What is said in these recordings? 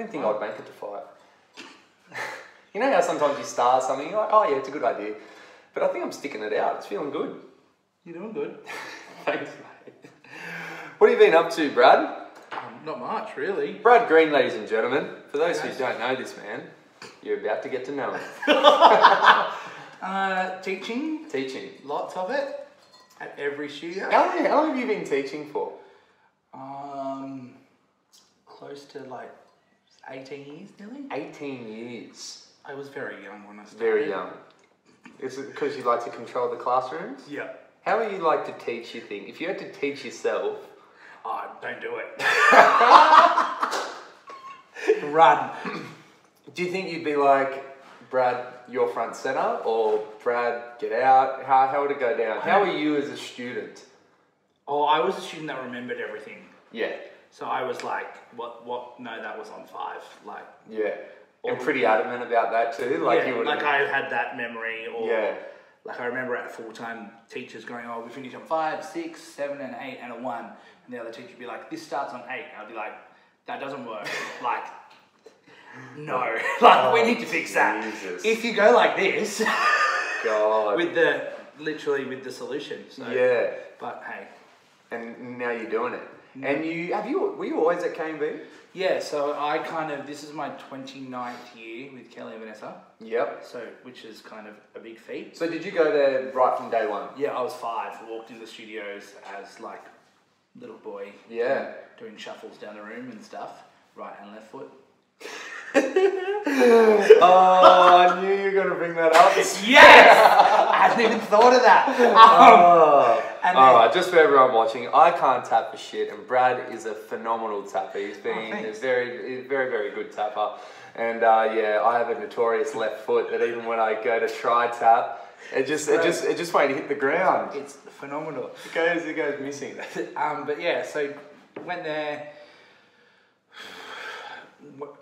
didn't think I'd make it to 5. You know how sometimes you start something, you're like, oh yeah, it's a good idea. But I think I'm sticking it out. It's feeling good. You're doing good. Thanks, mate. What have you been up to, Brad? Not much, really. Brad Green, ladies and gentlemen. For those who don't know this man, you're about to get to know him. Teaching. Teaching. Lots of it. At every studio. How long have you been teaching for? Close to like 18 years, nearly. 18 years. I was very young when I started. Very young. Is it because you like to control the classrooms? Yeah. How do you like to teach, you think? If you had to teach yourself... Oh, don't do it. Run. Do you think you'd be like, Brad, you're front centre, or Brad, get out? How would it go down? How are you as a student? Oh, I was a student that remembered everything. Yeah. So I was like, what? No, that was on 5. Like. Yeah. And pretty adamant about that too? Like yeah, you would. like I had that memory, or yeah. Like I remember at full-time teachers going, oh, we finish on 5, 6, 7 and 8 and a 1. And the other teacher would be like, this starts on 8. And I'd be like, that doesn't work. Like, no. Like, we need to fix that. Jesus. If you go like this, God. literally with the solution. So, yeah. But hey. And now you're doing it. And were you always at KMB? Yeah, so this is my 29th year with Kelly and Vanessa. Yep. So, which is kind of a big feat. So did you go there right from day one? Yeah, I was 5. Walked in the studios as like little boy. Yeah. Doing shuffles down the room and stuff. Right and left foot. Oh, I knew you were going to bring that up. Yes! I hadn't even thought of that. Just for everyone watching, I can't tap for shit, and Brad is a phenomenal tapper. He's been a very, very, very good tapper. And yeah, I have a notorious left foot that even when I go to try tap, it just won't hit the ground. It's phenomenal. It goes missing. But yeah, so went there.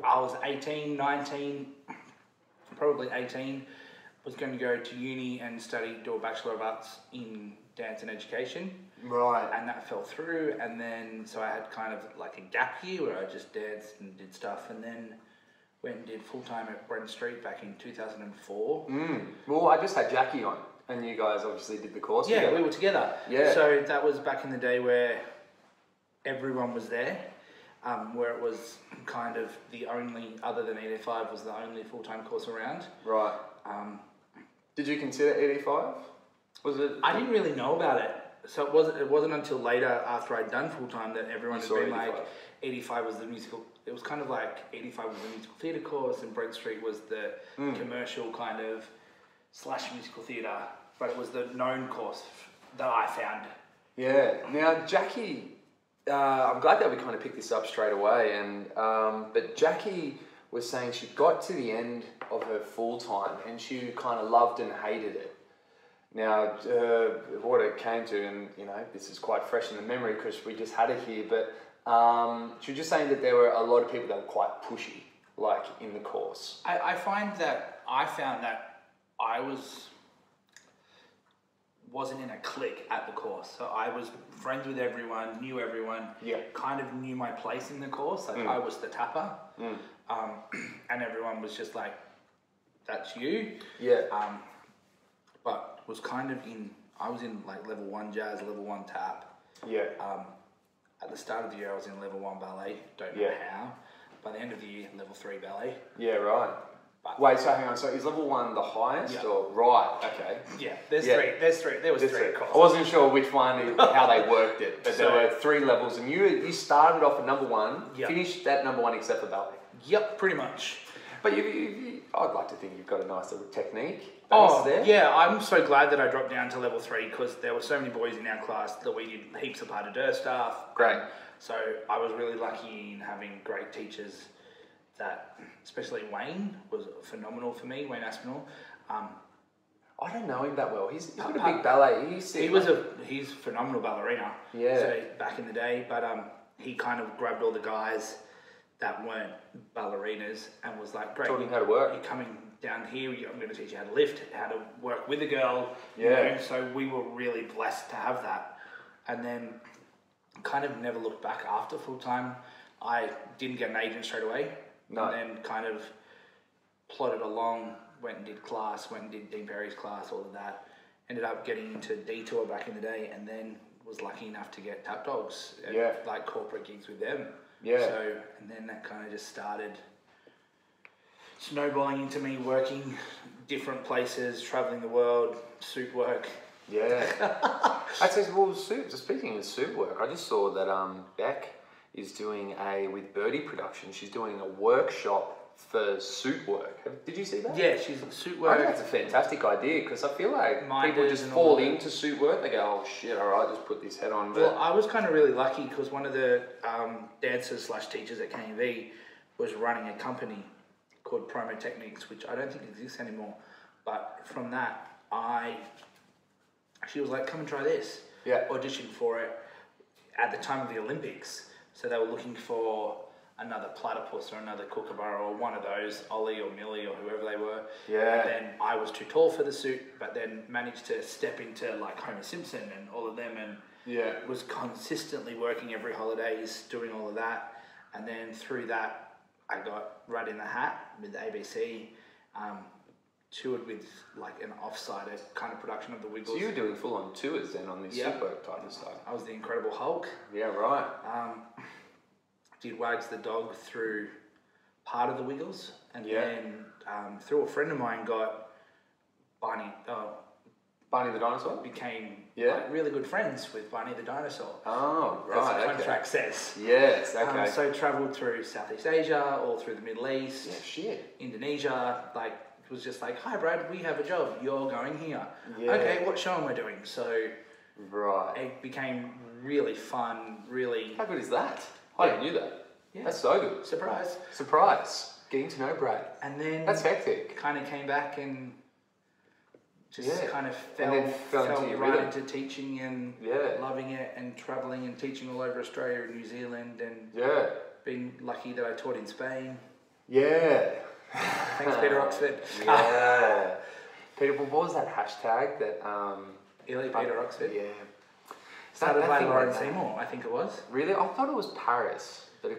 I was 18, 19, probably 18. Was going to go to uni and do a Bachelor of Arts in Dance and Education. Right. And that fell through, and then so I had kind of like a gap year where I just danced and did stuff, and then went and did full-time at Brent Street back in 2004. Well, I just had Jackie on, and you guys obviously did the course together. Yeah, we were together. Yeah. So that was back in the day where everyone was there. Where it was kind of the only, other than ED5, was the only full-time course around. Right. Did you consider ED5? Was it? I didn't really know about it. So it wasn't until later, after I'd done full-time, that everyone had been like, ED5 was the musical, it was kind of like, ED5 was the musical theatre course, and Brent Street was the commercial kind of / musical theatre, but it was the known course that I found. Yeah. Now, Jackie... I'm glad that we kind of picked this up straight away, but Jackie was saying she got to the end of her full-time and she kind of loved and hated it. Now, what it came to, and this is quite fresh in the memory because we just had it here, but she was just saying that there were a lot of people that were quite pushy, like in the course. I found that I wasn't in a clique at the course. So I was friends with everyone, knew everyone, kind of knew my place in the course. Like I was the tapper. And everyone was just like, that's you. Yeah. But was kind of I was in like level 1 jazz, level 1 tap. Yeah. At the start of the year, I was in level 1 ballet, don't know how. By the end of the year, level 3 ballet. Yeah, right. Wait, so hang on. So is level 1 the highest, or right? Okay. Yeah, there's 3. There was 3 courses. I wasn't sure which one, how they worked it, but there were 3 levels, and you started off at number 1, finished at number 1 except for ballet. Yep, pretty much. But I'd like to think you've got a nice little technique. There. Yeah, I'm so glad that I dropped down to level 3 because there were so many boys in our class that we did heaps of pas de deux stuff. Great. So I was really lucky in having great teachers. That, especially Wayne, was phenomenal for me, Wayne Aspinall. I don't know him that well. He's got a big ballet. He's a phenomenal ballerina. Yeah. So back in the day, but he kind of grabbed all the guys that weren't ballerinas and was like, great. Taught him how to work. You're coming down here, I'm going to teach you how to lift, how to work with a girl. Yeah. So we were really blessed to have that. And then kind of never looked back after full time. I didn't get an agent straight away. No. And then kind of plodded along, went and did class, went and did Dean Perry's class, all of that. Ended up getting into Detour back in the day, and then was lucky enough to get Tap Dogs, and like corporate gigs with them. Yeah. So, and then that kind of just started snowballing into me working different places, traveling the world, suit work. Yeah. Actually, well, speaking of suit work, I just saw that Beck is doing with Birdie Production, she's doing a workshop for suit work. Did you see that? Yeah, she's suit work. I think that's a fantastic idea, because I feel like people just fall into suit work. They go, oh shit, all right, just put this head on. But well, I was kind of really lucky because one of the dancers / teachers at KMV was running a company called Promo Techniques, which I don't think exists anymore. But from that, she was like, come and try this. Yeah. Auditioned for it at the time of the Olympics. So they were looking for another Platypus or another Kookaburra or one of those, Ollie or Millie or whoever they were. Yeah. And then I was too tall for the suit, but then managed to step into like Homer Simpson and all of them, and was consistently working every holidays, doing all of that. And then through that, I got right in the hat with the ABC, toured with like an off-site kind of production of the Wiggles. So you were doing full-on tours then on this suit work type of stuff? I was the Incredible Hulk. Yeah, right. Did Wags the Dog through part of the Wiggles, and then through a friend of mine got Barney the Dinosaur? Became like, really good friends with Barney the Dinosaur. Oh, right. As the contract says. Yes, okay. So travelled through Southeast Asia, all through the Middle East. Yeah, shit. Indonesia, like, it was just like, hi Brad, we have a job, you're going here. Yeah. Okay, what show am I doing? So it became really fun, really... How good is that? I didn't knew that. Yeah. That's so good. Surprise. Getting to know Brad. And then... That's hectic. Kind of came back and just kind of fell into right into teaching and loving it and travelling and teaching all over Australia and New Zealand and being lucky that I taught in Spain. Yeah. Thanks, Peter Oxford. Yeah. Peter, what was that hashtag that... Elite Peter Oxford? Yeah. Started by Lauren Seymour, I think it was. Really? I thought it was Paris. But I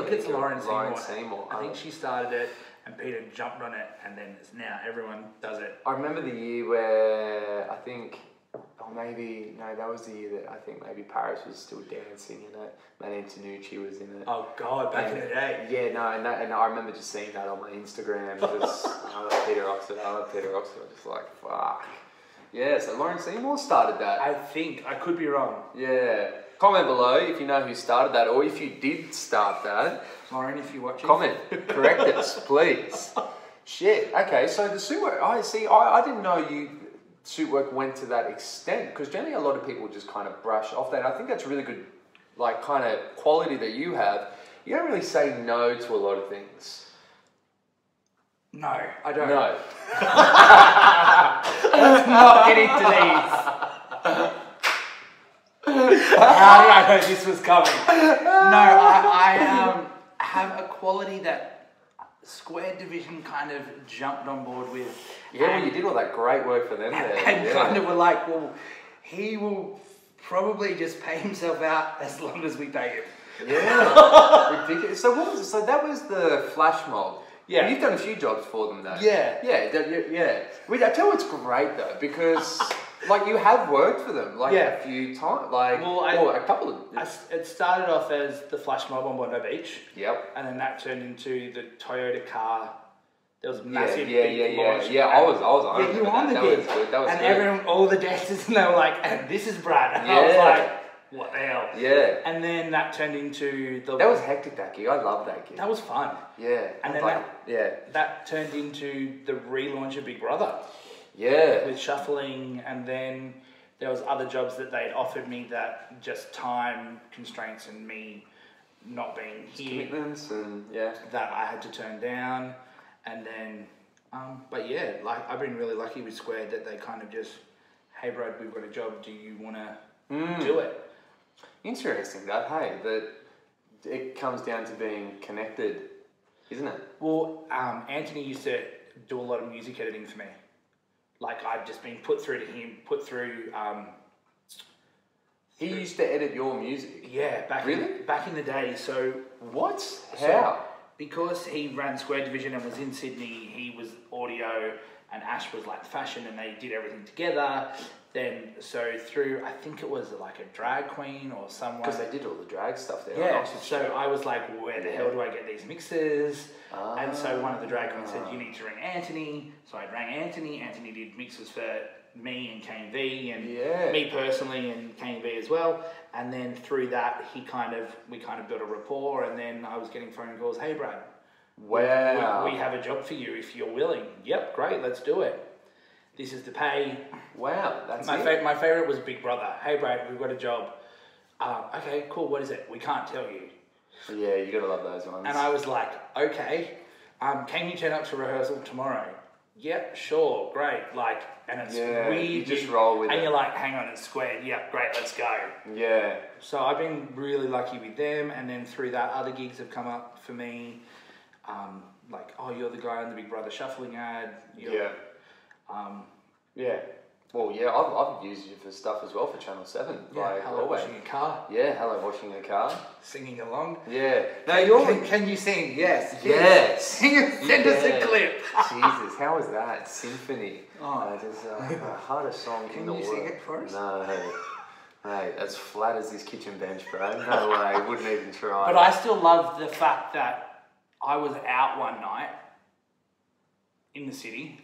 think it's Lauren Seymour. I think she started it and Peter jumped on it, and then now everyone does it. I remember the year where I think... that was the year that I think maybe Paris was still dancing in it. Matt Antonucci was in it. Oh God, back in the day. Yeah, and I remember just seeing that on my Instagram. Just, I love Peter Oxford. I was just like, fuck. Yeah, so Lauren Seymour started that. I think, I could be wrong. Yeah. Comment below if you know who started that, or if you did start that. Lauren, if you're watching. Comment. Correct us, please. Shit. Okay, so the suit work. I didn't know suit work went to that extent, because generally a lot of people just kind of brush off that. I think that's a really good, like, kind of quality that you have. You don't really say no to a lot of things. No, I don't. No. Let's not get into these. How did I know this was coming? No, I have a quality that Squared Division kind of jumped on board with. Yeah, well, you did all that great work for them there. And kind of were like, well, he will probably just pay himself out as long as we pay him. Yeah. Ridiculous. So that was the Flash Mob. Yeah. Well, you've done a few jobs for them though. Yeah. Yeah. I tell you what's great though, because like you have worked for them like a few times, like a couple of. It started off as the Flash Mob on Bondi Beach. Yep. And then that turned into the Toyota car. There was a massive launch. Yeah, I was on. Yeah, you were on the gig. That was and good. Everyone, all the dancers, and they were like, "And this is Brad." And I was like, what the hell? Yeah. And then that turned into the... That was hectic, that gig. I loved that gig. That was fun. Yeah. And then that turned into the relaunch of Big Brother. Yeah. With shuffling, and then there was other jobs that they'd offered me that just time constraints and me not being here. Commitments and, that I had to turn down. And then, but yeah, like I've been really lucky with Squared that they kind of just, hey Brad, we've got a job, do you want to do it? Interesting that it comes down to being connected, isn't it? Well, Anthony used to do a lot of music editing for me. Like I'd just been put through to him, he used to edit your music? Yeah, back in the day. So what? How? because he ran Square Division and was in Sydney, he was audio and Ash was like fashion and they did everything together. Then, so through, I think it was like a drag queen or someone. Because they did all the drag stuff there. Yeah, so I was like, where the hell do I get these mixes? And so one of the drag queens said, you need to ring Anthony. So I rang Anthony. Anthony did mixes for me and Kane V and me personally and Kane V as well. And then through that, we kind of built a rapport. And then I was getting phone calls, hey Brad, wow, we have a job for you if you're willing. Yep, great, let's do it. This is the pay. Wow, that's my favorite was Big Brother. Hey Brad, we've got a job. Okay, cool, what is it? We can't tell you. Yeah, you gotta love those ones. And I was like, okay, can you turn up to rehearsal tomorrow? Yep, sure, great. Like, and it's weird. You just roll with it. And you're like, hang on, it's squared. Yep, great, let's go. Yeah. So I've been really lucky with them, and then through that, other gigs have come up for me. Like, oh, you're the guy in the Big Brother shuffling ad. Yeah. Well, yeah, I've used you for stuff as well for Channel 7. Yeah, like, hello, always. washing a car. Yeah, hello, washing a car. Singing along. Yeah. No, can you sing? Yes. Yes. Send us a clip. Jesus, how was that? Symphony. Oh. It is the hardest song in the world. Can you sing it for us? No. Mate, as flat as this kitchen bench, bro. No way, wouldn't even try. But I still love the fact that I was out one night in the city.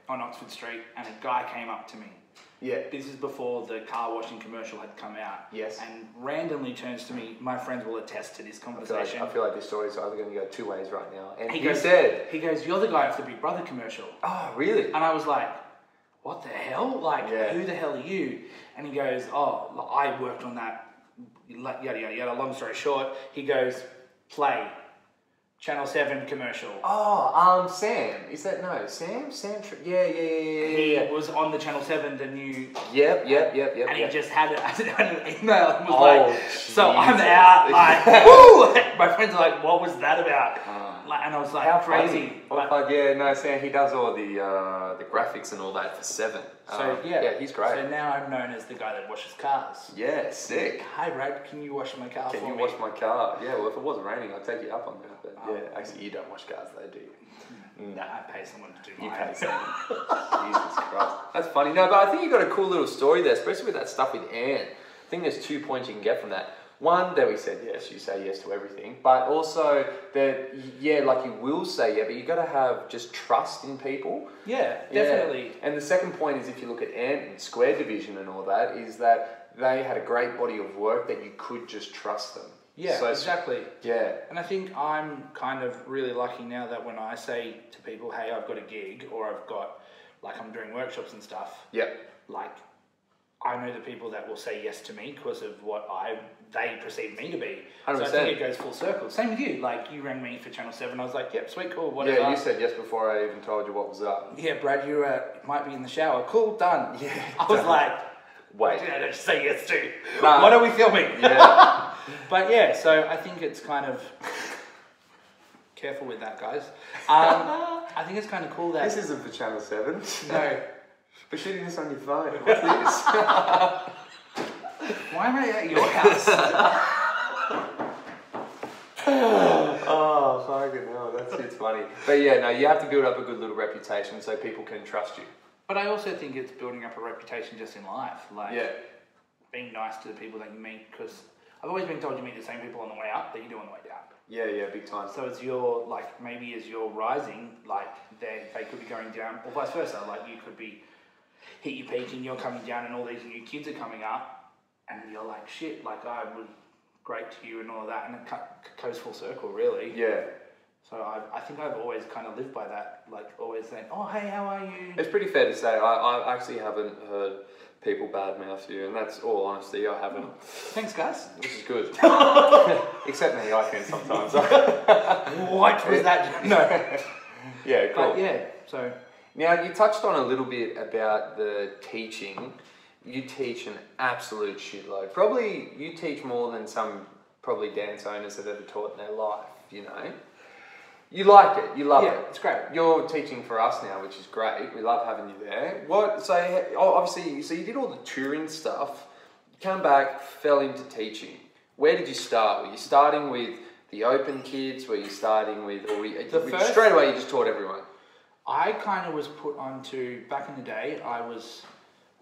On Oxford Street, and a guy came up to me. Yeah. This is before the car washing commercial had come out. Yes. And randomly turns to me. My friends will attest to this conversation. I feel like this story is either going to go two ways right now. And he goes, you're the guy off the Big Brother commercial. Oh, really? And I was like, what the hell? Like, who the hell are you? And he goes, oh, I worked on that. Yada, yada, yada. Long story short, he goes, play. Channel 7 commercial. Oh, Sam. Is that Sam? Yeah. He was on the Channel 7, the new. Yep. And he just had it as an email and was like, Jesus. so I'm out. Like, woo! My friends are like, what was that about? And I was like, how crazy. Sam. He does all the graphics and all that for 7. So he's great. So now I'm known as the guy that washes cars. Yeah, sick. Hi Brad, can you wash my car for me? Can you wash my car? Yeah, well if it wasn't raining I'd take you up on that. But actually you don't wash cars though, do you? No, I pay someone to do mine. You pay someone. Jesus Christ. That's funny. No, but I think you got a cool little story there, especially with that stuff with Anne. I think there's 2 points you can get from that. One, that we said yes, you say yes to everything. But also that, like you will say but you got to have just trust in people. Yeah, definitely. And the second point is if you look at Ant and Square Division and all that, is that they had a great body of work that you could just trust them. Yeah, so, exactly. Yeah. And I think I'm kind of really lucky now that when I say to people, hey, I've got a gig or I've got, like I'm doing workshops and stuff. Yep. Like, I know the people that will say yes to me because of what they perceive me to be. 100%. So I think it goes full circle. Same with you. Like, you rang me for Channel 7. I was like, yep, sweet, cool, whatever. Yeah, you said yes before I even told you what was up. Yeah, Brad, you might be in the shower. Cool, done. Yeah. I was like, wait. What did I just say yes to? Nah. What are we filming? Yeah. But yeah, so I think it's kind of... Careful with that, guys. I think it's kind of cool that... This isn't for Channel 7. No. We're shooting this on your phone. What's this? Why am I at your house? Oh, fucking hell, that shit's funny. But yeah, no, you have to build up a good little reputation so people can trust you. But I also think it's building up a reputation just in life. Like, yeah. Being nice to the people that you meet, because I've always been told you meet the same people on the way up that you do on the way down. Yeah, big time. So as you're, like, maybe as you're rising, like, they could be going down, or vice versa. Like, you could be hit your peak and you're coming down and all these new kids are coming up and you're like, shit, like, I was great to you and all of that, and it goes full circle, really. Yeah. So I think I've always kind of lived by that, like, always saying, oh, hey, how are you? It's pretty fair to say, I actually haven't heard people badmouth you, and that's all honesty, I haven't. Thanks, guys. Which is good. Except me, I can sometimes. What was that? No. Yeah, cool. But yeah, so... Now, you touched on a little bit about the teaching. You teach an absolute shitload. Probably, you teach more than some probably dance owners have ever taught in their life, you know. You like it, you love it. It's great. You're teaching for us now, which is great. We love having you there. Obviously, so you did all the touring stuff. You come back, fell into teaching. Where did you start? Were you starting with the open kids? Were you starting with, or Straight away you just taught everyone? I kind of was put onto, back in the day, I was,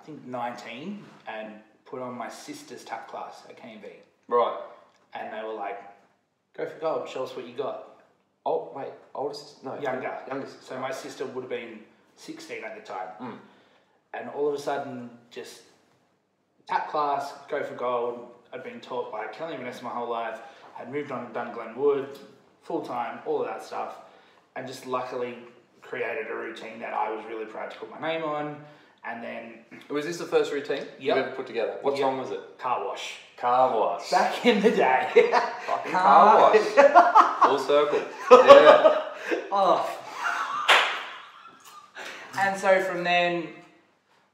I think, 19 and put on my sister's tap class at KMV. Right. And they were like, go for gold, show us what you got. Oh, wait, older sister? No. Younger. Youngest. So my sister would have been 16 at the time. And all of a sudden, just tap class, go for gold. I'd been taught by Kelly and Vanessa my whole life, had moved on and done Glenwood, full-time, all of that stuff, and just luckily created a routine that I was really proud to put my name on. And then... Was this the first routine you've ever put together? What song was it? Car Wash. Car Wash. Back in the day. Fucking Car Wash. Full circle. Yeah. Oh. And so from then,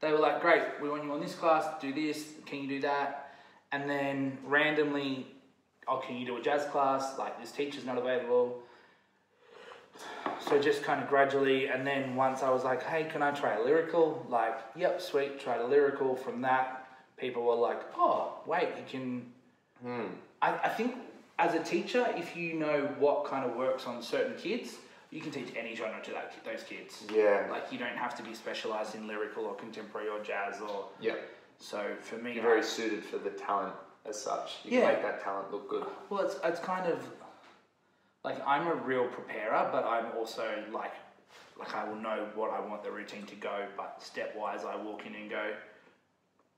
they were like, great, we want you on this class, do this, can you do that? And then randomly, oh, can you do a jazz class? Like, this teacher's not available. So just kind of gradually, and then once I was like, hey, can I try a lyrical? Like, yep, sweet, tried a lyrical. From that, people were like, oh, wait, you can... I think as a teacher, if you know what kind of works on certain kids, you can teach any genre to those kids. Yeah. Like, you don't have to be specialised in lyrical or contemporary or jazz or... Yeah. So for me... You're very suited for the talent as such. You can make that talent look good. Well, it's kind of... Like, I'm a real preparer, but I'm also like I will know what I want the routine to go, but stepwise I walk in and go,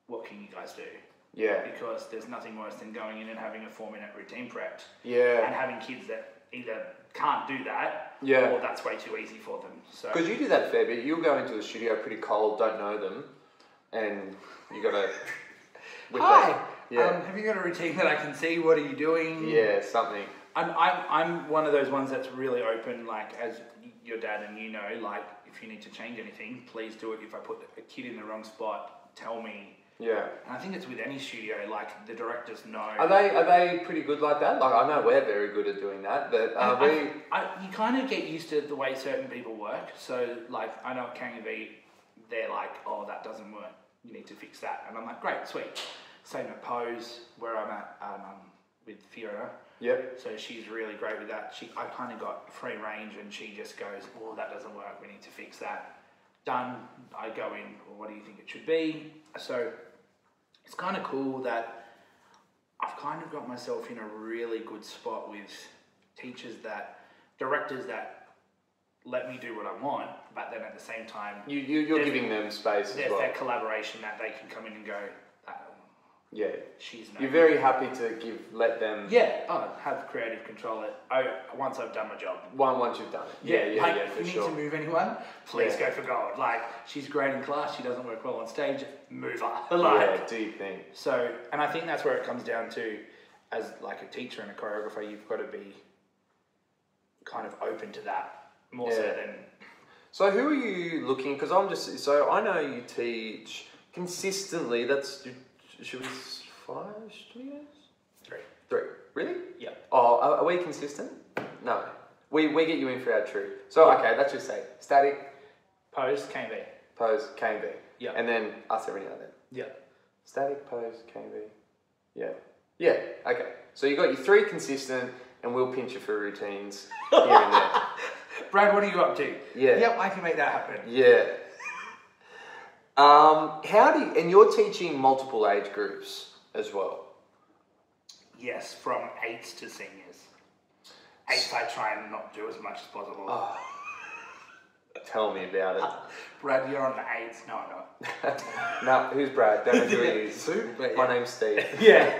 what can you guys do? Yeah. Because there's nothing worse than going in and having a 4-minute routine prepped. Yeah. And having kids that either can't do that, or that's way too easy for them. So because you do that a fair bit. You'll go into the studio pretty cold, don't know them, and you got to... Hi! Have you got a routine that I can see? What are you doing? Yeah, something. I'm one of those ones that's really open, like, as your dad and you know, like, if you need to change anything, please do it. If I put a kid in the wrong spot, tell me. Yeah. And I think it's with any studio, like, the directors know. Are they pretty good like that? Like, I know we're very good at doing that, but you kind of get used to the way certain people work. So, like, I know at KMV, they're like, oh, that doesn't work. You need to fix that. And I'm like, great, sweet. Same at Pose, where I'm at with Fiona. Yep. So she's really great with that. I kind of got free range, and she just goes, "Oh, that doesn't work. We need to fix that." Done. I go in. Well, what do you think it should be? So it's kind of cool that I've kind of got myself in a really good spot with directors that let me do what I want, but then at the same time, you're giving them space as well. There's that collaboration that they can come in and go, yeah, she's no you're very happy to let them... Yeah, have creative control once I've done my job. Once you've done it. Yeah, like, for if you sure. need to move anyone, please go for gold. Like, she's great in class, she doesn't work well on stage, move her. Like, do you think? So, and I think that's where it comes down to, as like a teacher and a choreographer, you've got to be kind of open to that, more so than... So who are you looking... Because I know you teach consistently, should we 5 studios? 3. Really? Yeah. Oh, are we consistent? No. We get you in for our true. So, okay, let's just say Static. Pose, KMV. Pose, KMV. Yeah. And then us every now and then. Yeah. Static, Pose, KMV. Yeah. Yeah, okay. So you got your 3 consistent, and we'll pinch you for routines here and there. Brad, what are you up to? Yeah. Yep, I can make that happen. Yeah. And you're teaching multiple age groups as well? Yes, from 8s to seniors. 8s I try and not do as much as possible. Oh, tell me about it. Brad, you're on the 8s. No, I'm not. No, who's Brad? Don't know who he is. My name's Steve. Yeah.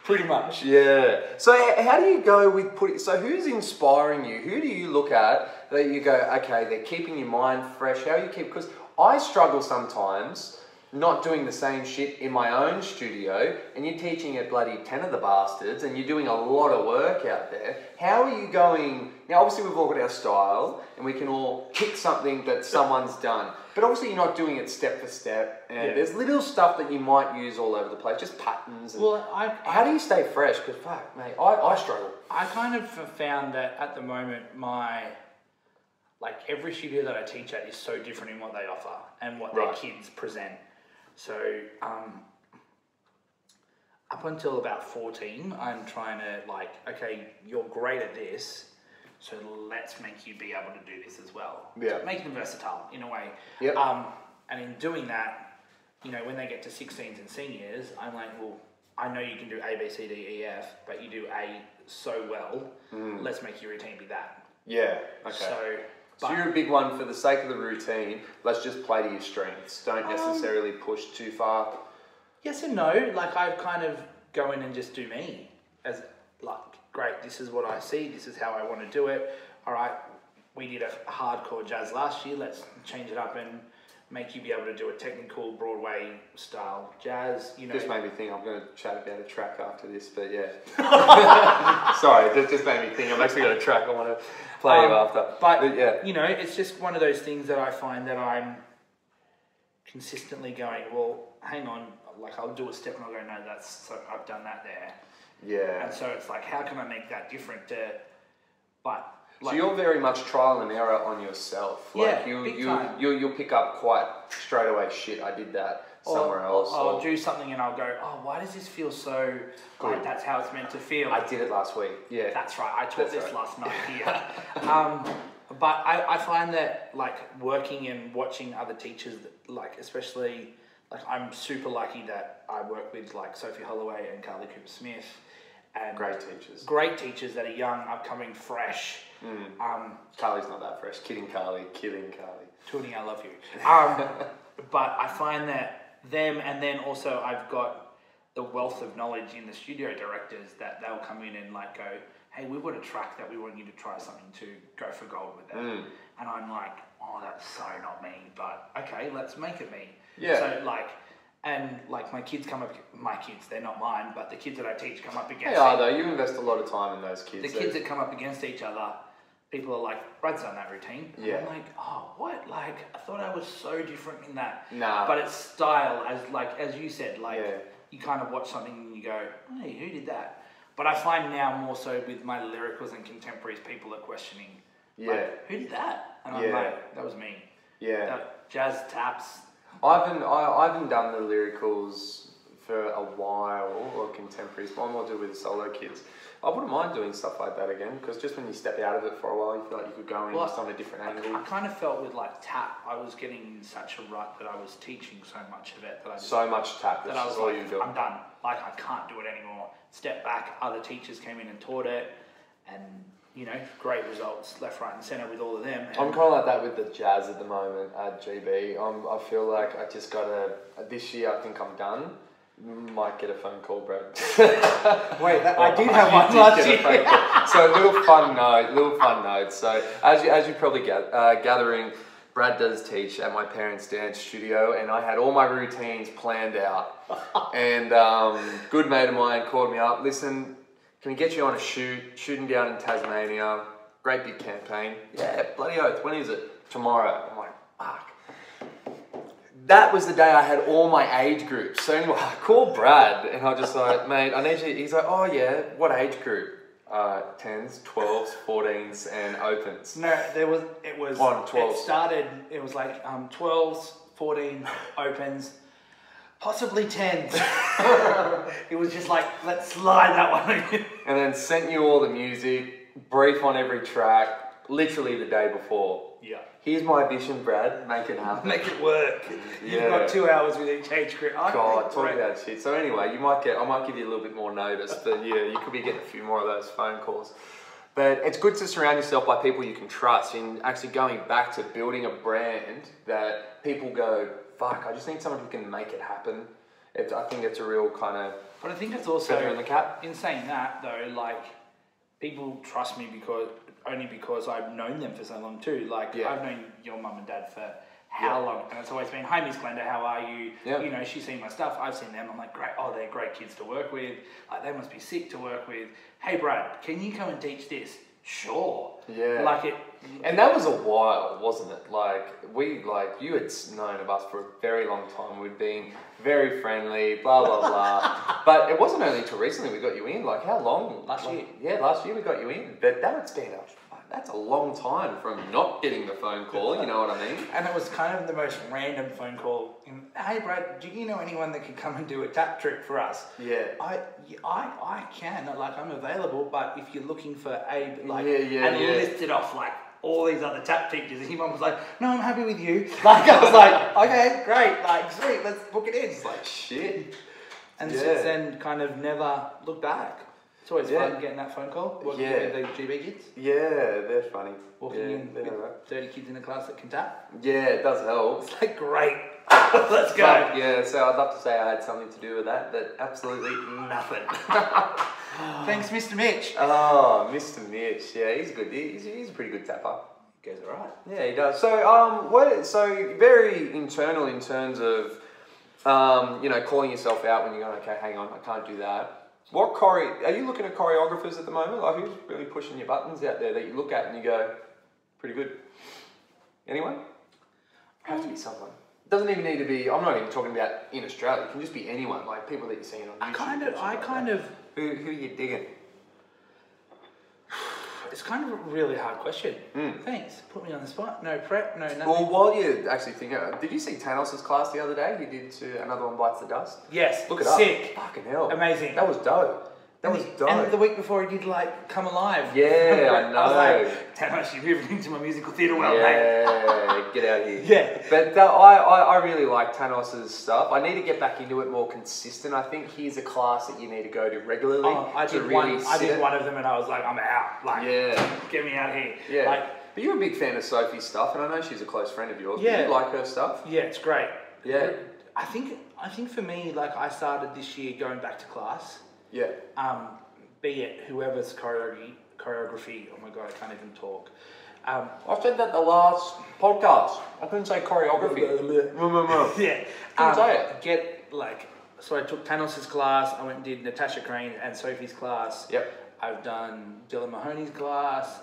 Pretty much. Yeah. So how do you go with so who's inspiring you? Who do you look at that you go, okay, they're keeping your mind fresh? How do you keep... Because I struggle sometimes not doing the same shit in my own studio, and you're teaching at bloody 10 of the bastards, and you're doing a lot of work out there. How are you going... Now, obviously, we've all got our style, and we can all kick something that someone's done. But obviously, you're not doing it step for step, and there's little stuff that you might use all over the place, just patterns. And how do you stay fresh? Because, fuck, mate, I struggle. I kind of found that at the moment, every studio that I teach at is so different in what they offer and what their kids present. So, up until about 14, I'm trying to like, okay, you're great at this, so let's make you be able to do this as well. Yeah. So make them versatile in a way. Yep. And in doing that, you know, when they get to 16s and seniors, I'm like, well, I know you can do A, B, C, D, E, F, but you do A so well. Let's make your routine be that. Yeah. Okay. So you're a big one for the sake of the routine. Let's just play to your strengths. Don't necessarily push too far. Yes and no. Like I kind of go in and just do me as like, great. This is what I see. This is how I want to do it. All right. We did a hardcore jazz last year. Let's change it up and make you be able to do a technical Broadway style jazz. You know, just made me think I'm going to chat about a track after this, but yeah. Sorry, that just made me think I've actually got a track I want to play you after. But yeah, you know, it's just one of those things that I find that I'm consistently going, well, hang on, like I'll do a step and I'll go, no, I've done that there. Yeah. And so it's like, how can I make that different? But like, so you're very much trial and error on yourself. Like yeah, you'll pick up quite straight away. Shit, I did that somewhere else. I'll do something and I'll go, oh, why does this feel so like that's how it's meant to feel? I did it last week. Yeah, that's right. I taught this last night here. But I find that like working and watching other teachers, like especially like I'm super lucky that I work with like Sophie Holloway and Carly Cooper Smith. And great teachers. Great teachers that are young, upcoming, fresh. Carly's not that fresh. Kidding Carly. Toonie, I love you. But I find that them, and then also I've got the wealth of knowledge in the studio directors that they'll come in and like go, hey, we've got a track that we want you to try something to go for gold with that. And I'm like, oh, that's so not me, but okay, let's make it me. Yeah. So like, and like my kids, they're not mine, but the kids that I teach come up against. They are though. You invest a lot of time in those kids. The kids that come up against each other, people are like, Brad's done that routine. Yeah. And I'm like, oh, what? Like, I thought I was so different in that. Nah. But it's style, as you said, like you kind of watch something and you go, hey, who did that? But I find now more so with my lyricals and contemporaries, people are questioning, like, who did that? And I'm like, that was me. Yeah. That jazz taps. I haven't done the lyricals for a while, or contemporaries, but I'm more do with the solo kids. I wouldn't mind doing stuff like that again, because just when you step out of it for a while, you feel like you could go in just on a different angle. I kind of felt with like tap, I was getting in such a rut that I was teaching so much of it that I just, so much tap. That I was like, I'm done. Like I can't do it anymore. Step back. Other teachers came in and taught it, and you know, great results left, right, and centre with all of them. I'm kind of like that with the jazz at the moment at GB. I feel like I just gotta. This year, I think I'm done. Might get a phone call, Brad. Wait, I did have one last year. So a little fun note. So as you probably gathering, Brad does teach at my parents' dance studio, and I had all my routines planned out. And good mate of mine called me up. Listen, can we get you on a shooting down in Tasmania? Great big campaign. Yeah, bloody oath. When is it? Tomorrow. I'm like, fuck. That was the day I had all my age groups. So anyway, I called Brad and I was just like, mate, I need you. He's like, oh yeah, what age group? 10s, 12s, 14s, and opens. No, it was 12s. It started, it was like 12s, 14 opens, possibly 10s. It was just like, let's slide that one in. And then sent you all the music, brief on every track, literally the day before. Yeah. Here's my vision, Brad. Make it happen. Make it work. You've got 2 hours with each age group. God, talk about shit. So anyway, I might give you a little bit more notice, but yeah, you could be getting a few more of those phone calls. But it's good to surround yourself by people you can trust in actually going back to building a brand that people go, fuck, I just need someone who can make it happen. I think it's a real kind of... But I think it's also... feather in the cap. In saying that, though, like, people trust me only because I've known them for so long too. Like, I've known your mum and dad for how long? And it's always been, hi Miss Glenda, how are you? Yeah. You know, she's seen my stuff, I've seen them. I'm like, great, oh, they're great kids to work with. Like, they must be sick to work with. Hey Brad, can you come and teach this? Sure. Yeah. Like it... And that was a while, wasn't it? You had known of us for a very long time. We'd been very friendly, blah, blah, blah. But it wasn't only until recently we got you in. Like, how long? Last year. Yeah, last year we got you in. But that's been that's a long time from not getting the phone call, you know what I mean? And it was kind of the most random phone call. Hey Brad, do you know anyone that could come and do a tap trick for us? Yeah. I can, like I'm available, but if you're looking for Abe, like, and he listed off like all these other tap teachers, and your mum was like, no, I'm happy with you. Like, I was like, okay, great, like, sweet, let's book it in. It's like, shit. And since then, kind of never looked back. It's always fun getting that phone call, working with the GB kids. Yeah, they're funny. Walking in with 30 kids in a class that can tap. Yeah, it does help. It's like, great, let's go. Yeah, so I'd love to say I had something to do with that, but absolutely nothing. Thanks, Mr. Mitch. Oh, Mr. Mitch. Yeah, he's good. He's a pretty good tapper. Goes all right. Yeah, he does. So, so very internal in terms of, calling yourself out when you're going, okay, hang on, I can't do that. Are you looking at choreographers at the moment? Like, who's really pushing your buttons out there that you look at and you go, pretty good? Anyone? Have to be someone. It doesn't even need to be, I'm not even talking about in Australia, it can just be anyone, like people that you're seeing on YouTube. Who are you digging? It's kind of a really hard question. Thanks. Put me on the spot. No prep, no nothing. Well, while you're actually thinking, did you see Thanos' class the other day? He did to Another One Bites the Dust? Yes. Look it Sick. up. Fucking hell. Amazing. That was dope. That was dope. And the week before he did like Come Alive. Yeah, I know. I was like, Thanos, you're moving into my musical theatre world, mate. Yeah, get out here. Yeah. But I really like Thanos' stuff. I need to get back into it more consistent. I think he's a class that you need to go to regularly. I did one of them and I was like, I'm out. Like, get me out of here. Yeah. Like, but you're a big fan of Sophie's stuff, and I know she's a close friend of yours. Yeah. Do you like her stuff? Yeah, it's great. Yeah. I think for me, like I started this year going back to class. Yeah. Be it whoever's choreography, oh my god, I can't even talk. I said that the last podcast. I couldn't say choreography. Yeah. Couldn't say it. So I took Thanos' class, I went and did Natasha Crane and Sophie's class. Yep. I've done Dylan Mahoney's class.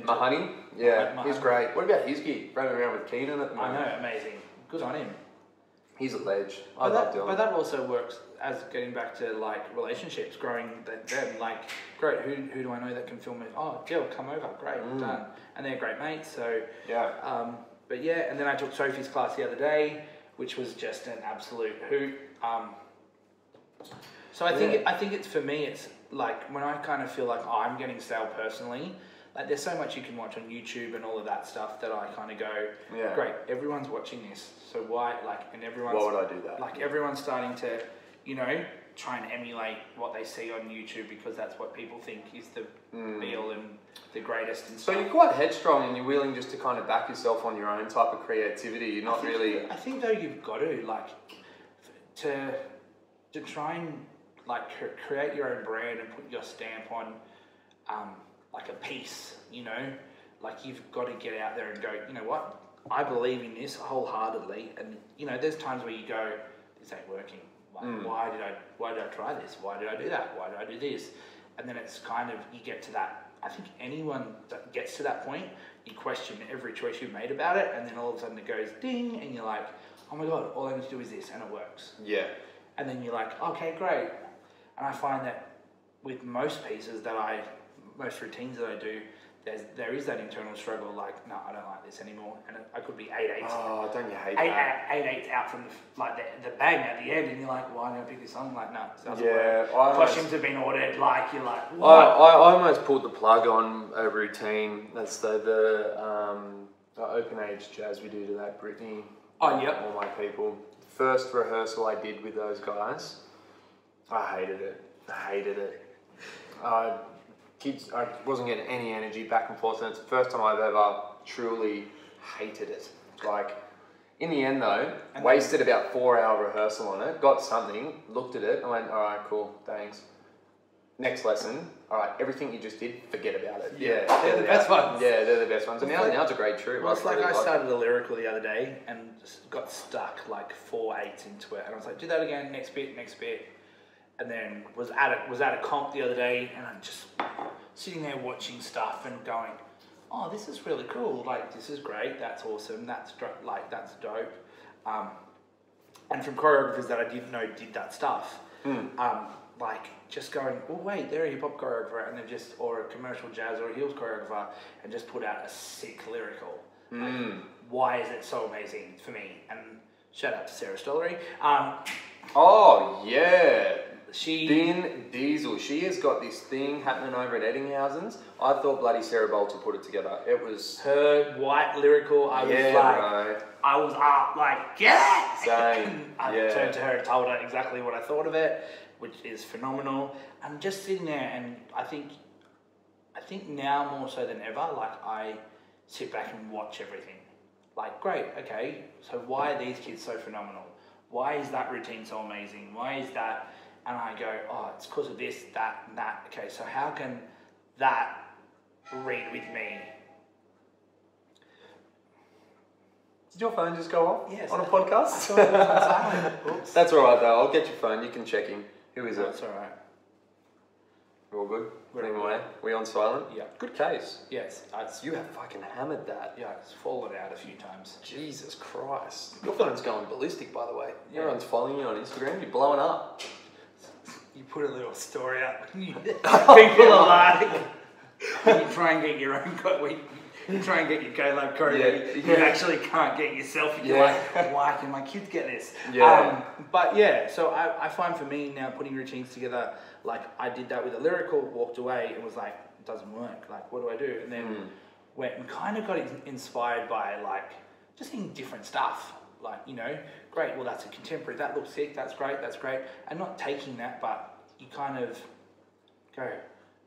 Mahoney? Yeah, he's great. What about his gig? Running around with Keenan at the moment. I know, amazing. Good on him. He's a ledge. I love Dylan. But that also works as getting back to like relationships, growing them. Like, great, who do I know that can film it? Oh, Jill, come over, great, done. And they're great mates, so yeah. But yeah, and then I took Sophie's class the other day, which was just an absolute hoot. So I think it's for me, it's like when I kind of feel like I'm getting stale personally. Like, there's so much you can watch on YouTube and all of that stuff that I kind of go, great, everyone's watching this, so why, like, and everyone's... Why would I do that? Like, everyone's starting to, try and emulate what they see on YouTube because that's what people think is the be-all and the greatest and stuff. So you're quite headstrong and you're willing just to kind of back yourself on your own type of creativity, you're not really... I think, though, you've got to, like, to try and, like, create your own brand and put your stamp on... like a piece, like you've got to get out there and go, you know what, I believe in this wholeheartedly, and there's times where you go, this ain't working. Like, why did I try this? Why did I do that? Why did I do this? And then it's kind of, you get to that. I think anyone that gets to that point, you question every choice you've made about it, and then all of a sudden it goes ding, and you're like, oh my god, all I need to do is this, and it works. Yeah. And then you're like, okay, great. And I find that with most pieces most routines that I do, there is that internal struggle, like, no, I don't like this anymore, and I could be 8/8. Oh, don't you hate that? 8/8 out from the bang at the end, and you're like, why don't I pick this song? Like, no, it doesn't work. Costumes have been ordered, like, you're like, what? I almost pulled the plug on a routine. That's the open age jazz we do to that Britney. Oh, yep. All my people. First rehearsal I did with those guys, I hated it. I wasn't getting any energy back and forth, and it's the first time I've ever truly hated it. Like, in the end though, wasted about 4-hour rehearsal on it, got something, looked at it, and went, alright, cool, thanks. Next lesson, alright, everything you just did, forget about it. Yeah, they're the best ones. Yeah, they're the best ones. And now it's a great troop. Well, it's like I started a lyrical the other day and got stuck like 4/8 into it, and I was like, do that again, next bit. And then was at a comp the other day, and I'm just sitting there watching stuff and going, oh, this is really cool. Like, this is great. That's awesome. That's dope. And from choreographers that I didn't know did that stuff. like just going, oh wait, they're a hip hop choreographer, and then just, or a commercial jazz or a heels choreographer, and just put out a sick lyrical. Like, why is it so amazing for me? And shout out to Sarah Stollery. Oh yeah. She Vin Diesel, she has got this thing happening over at Eddinghausen's. I thought bloody Sarah Bolter put it together. It was her white lyrical. I was like, yeah. Same. I turned to her and told her exactly what I thought of it, which is phenomenal. I'm just sitting there, and I think now more so than ever, like I sit back and watch everything. Like, great, okay, so why are these kids so phenomenal? Why is that routine so amazing? Why is that? And I go, oh, it's because of this, that, and that. Okay, so how can that read with me? Did your phone just go off? Yes. On a podcast? I thought it was on silent. Oops. That's all right though. I'll get your phone. You can check him. Who is it? That's all right. We're all good? We're Anyway, we on silent? Yeah. Good case. Yes. You have fucking hammered that. Yeah, it's fallen out a few times. Jesus Christ. Your phone's going ballistic, by the way. Yeah. Everyone's following you on Instagram. You're blowing up. You put a little story up. People are like, when you try and get your own, you try and get your collab choreography, you actually can't get yourself. You're like, why can my kids get this? Yeah. But yeah, so I find for me now putting routines together, like I did that with a lyrical, walked away and was like, it doesn't work. Like, what do I do? And then went and kind of got inspired by like just seeing different stuff. Like, you know, great, well that's a contemporary, that looks sick, that's great, and not taking that, but you kind of go,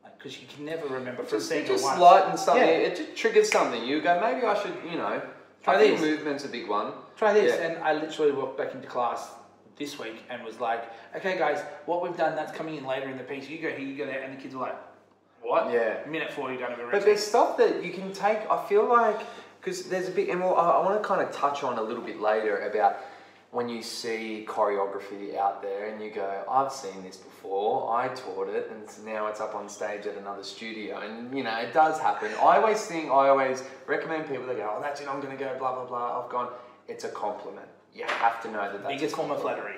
like, because you can never remember from seeing it once. Just lighten something, it just triggers something. You go, maybe I should, you know, try I this. think movement's a big one. Try this, and I literally walked back into class this week and was like, okay guys, what we've done, that's coming in later in the piece, you go here, you go there, and the kids were like, what? Yeah. Minute 40, done a routine. But there's stuff that you can take, I feel like, because there's a bit, and I want to kind of touch on a little bit later about when you see choreography out there and you go, I've seen this before, I taught it, and now it's up on stage at another studio, and you know, it does happen. I always recommend people that go, oh, that's it, I'm going to go, blah, blah, blah. I've gone, it's a compliment. You have to know that that's biggest form of flattery.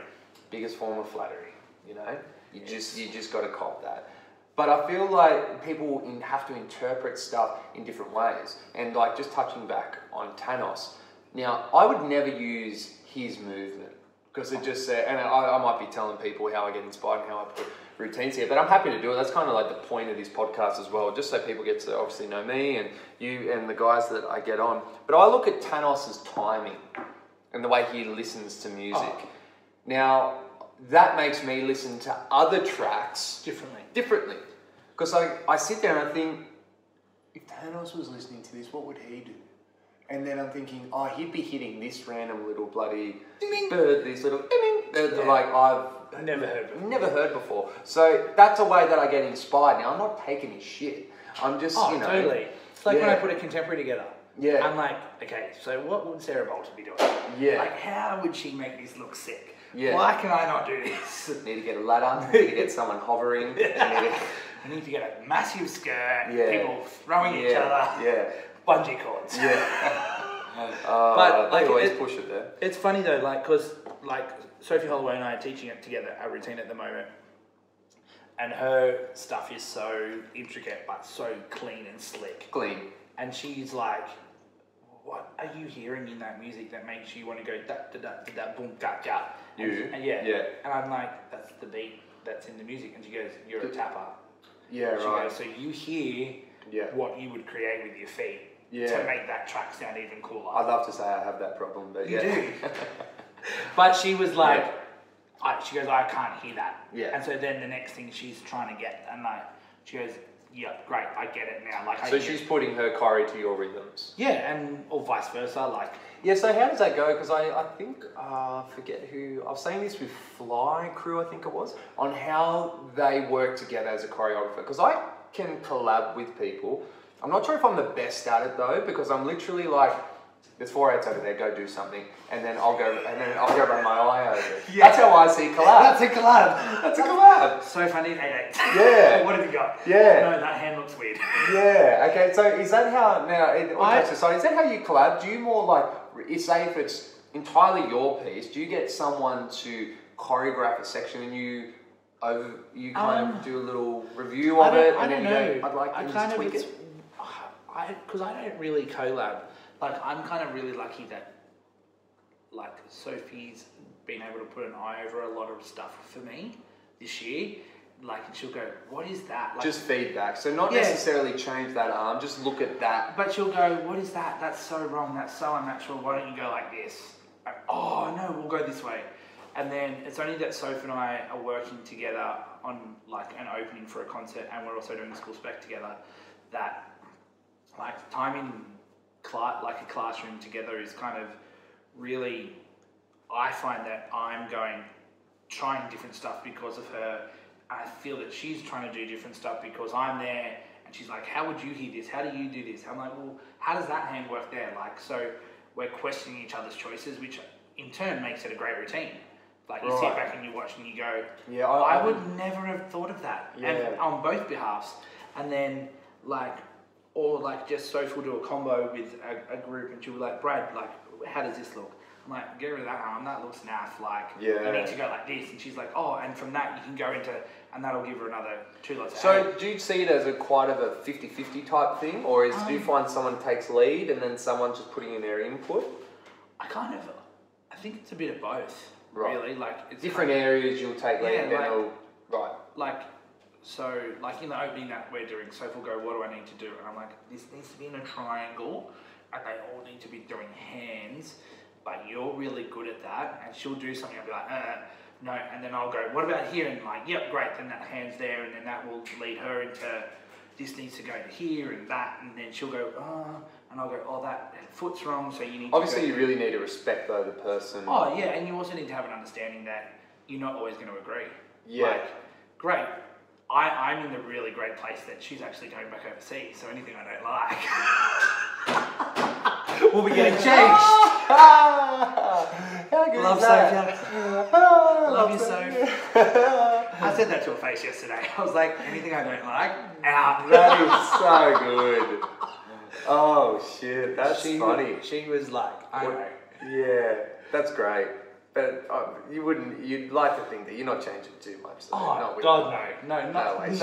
Biggest form of flattery, you know? You just got to cop that. But I feel like people have to interpret stuff in different ways. And like just touching back on Thanos, now I would never use his movement because it just said, and I might be telling people how I get inspired and how I put routines here, but I'm happy to do it. That's kind of like the point of this podcast as well, just so people get to obviously know me and you and the guys that I get on. But I look at Thanos's timing and the way he listens to music. Now, that makes me listen to other tracks differently. Because I sit there and I think, if Thanos was listening to this, what would he do? And then I'm thinking, oh, he'd be hitting this random little bloody bird, this little like I've never heard before. So that's a way that I get inspired. Now, I'm not taking his shit. I'm just, you know. Totally. It's like when I put a contemporary together. Yeah. I'm like, okay, so what would Sarah Bolter be doing? Yeah. Like, how would she make this look sick? Yeah. Why can I not do this? Need to get a ladder, need to get someone hovering. I need to get a massive skirt, people throwing each other, bungee cords. Yeah. But they always push it there. It's funny though, like, because like Sophie Holloway and I are teaching it together, our routine at the moment. And her stuff is so intricate, but so clean and slick. And she's like, what are you hearing in that music that makes you want to go da da da da da boom da da? And yeah. And I'm like, that's the beat that's in the music. And she goes, you're a tapper. Yeah, she right. goes, so you hear what you would create with your feet to make that track sound even cooler. I'd love to say I have that problem, but you do. But she was like, she goes, I can't hear that. Yeah. And so then the next thing she's trying to get, and like, she goes, yeah, great, I get it now. Like, so she's putting her choreo to your rhythms. Yeah, and or vice versa, like. Yeah, so how does that go? Because I think, forget who, I was saying this with Fly Crew, I think it was, on how they work together as a choreographer. Because I can collab with people. I'm not sure if I'm the best at it though, because I'm literally like, there's 4/8 over there, go do something, and then I'll go run my eye over it. Yeah. That's how I see collab. That's a collab. So if I need 8/8. Yeah. What have you got? Yeah. No, that hand looks weird. Yeah. Okay. So is that how now? Is that how you collab? Do you more like, say if it's entirely your piece, do you get someone to choreograph a section and you you kind of do a little review of it, and then you go, I'd like to just tweak it? Because I don't really collab. Like, I'm kind of really lucky that, like, Sophie's been able to put an eye over a lot of stuff for me this year. Like, and she'll go, what is that? Like, just feedback. So not necessarily change that arm, just look at that. But she'll go, what is that? That's so wrong. That's so unnatural. Why don't you go like this? Oh, no, we'll go this way. And then it's only that Soph and I are working together on, like, an opening for a concert, and we're also doing school spec together, that, like, time in like a classroom together is kind of really, I find that I'm trying different stuff because of her. I feel that she's trying to do different stuff because I'm there, and she's like, how would you hear this? How do you do this? I'm like, well, how does that hand work there? Like, so we're questioning each other's choices, which in turn makes it a great routine. Like, you sit back and you watch and you go, yeah, I would never have thought of that. Yeah. And on both behalves. And then, like, or like just Soph will do a combo with a group, and she'll be like, Brad, like, how does this look? I'm like, get rid of that arm, that looks naff, like, you need to go like this. And she's like, oh, and from that you can go into, and that'll give her another 2 lots of So do you see it as a quite of a 50-50 type thing, or do you find someone takes lead and then someone just putting in their input? I think it's a bit of both, really. Like, it's different areas you'll take lead, and then like, so, like, in the opening that we're doing, Soph will go, what do I need to do? And I'm like, this needs to be in a triangle, and they all need to be doing hands, but you're really good at that. And she'll do something, I'll be like, no, and then I'll go, what about here? And like, yep, great, then that hand's there, and then that will lead her into, this needs to go to here and that, and then she'll go, and I'll go, oh, that foot's wrong, so you need Obviously, you really need to respect, though, the person. Oh, yeah, and you also need to have an understanding that you're not always going to agree. Yeah. Like, great. I'm in the really great place that she's actually going back overseas, so anything I don't like will be getting changed. How good Love is that? Soph, Love you, Soph. I said that to her face yesterday. I was like, anything I don't like, out. That is so good. Oh, shit, that's funny. She was like, I know. Yeah, that's great. But you'd like to think that you're not changing too much. So oh, God, no. No way. It's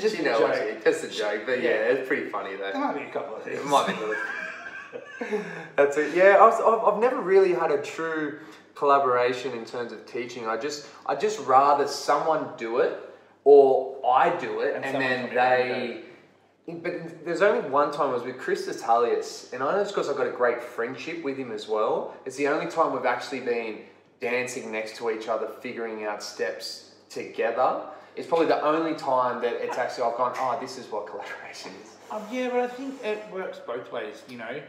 just a joke. Just a joke, but yeah, it's pretty funny though. There might be a couple of things. It might be. That's it. Yeah, I've never really had a true collaboration in terms of teaching. I just rather someone do it or I do it, and then they. But there's only one time I was with Chris Italius, and I know it's because I've got a great friendship with him as well. It's the only time we've actually been dancing next to each other, figuring out steps together. It's probably the only time that it's actually I've gone, oh, this is what collaboration is. Yeah, but I think it works both ways, you know.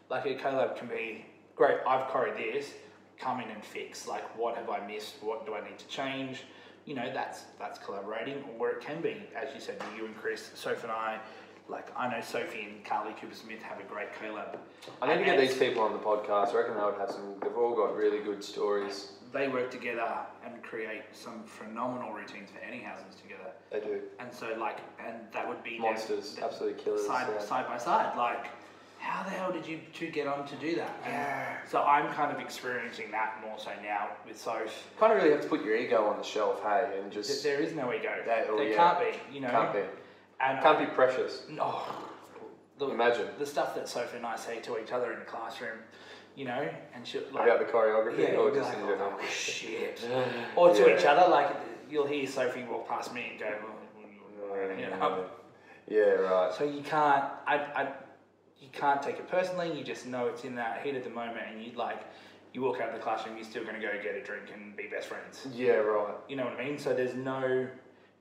Like, a collab can be, great, I've choreographed this, come in and fix. Like, what have I missed? What do I need to change? You know, that's collaborating. Or it can be, as you said, you and Chris, Soph and I. Like, I know Sophie and Carly Cooper-Smith have a great collab. I need to get these people on the podcast. I reckon they would have they've all got really good stories. They work together and create some phenomenal routines for any houses together. They do. And so, like, and that would be... Monsters, absolute killers. Side by side. Like, how the hell did you two get on to do that? Yeah. So I'm kind of experiencing that more so now with Soph. Kind of really have to put your ego on the shelf, hey, and just... There is no ego. There can't be, you know. Can't be. And can't be precious. No. Imagine. The stuff that Sophie and I say to each other in the classroom, you know, and she'll... Like, about the choreography? Or just in general? Oh, shit. Or to each other, like, you'll hear Sophie walk past me and go, you know. Yeah, right. So you can't... You can't take it personally, you just know it's in that heat of the moment, and you walk out of the classroom, you're still going to go get a drink and be best friends. Yeah, right. You know what I mean? So there's no...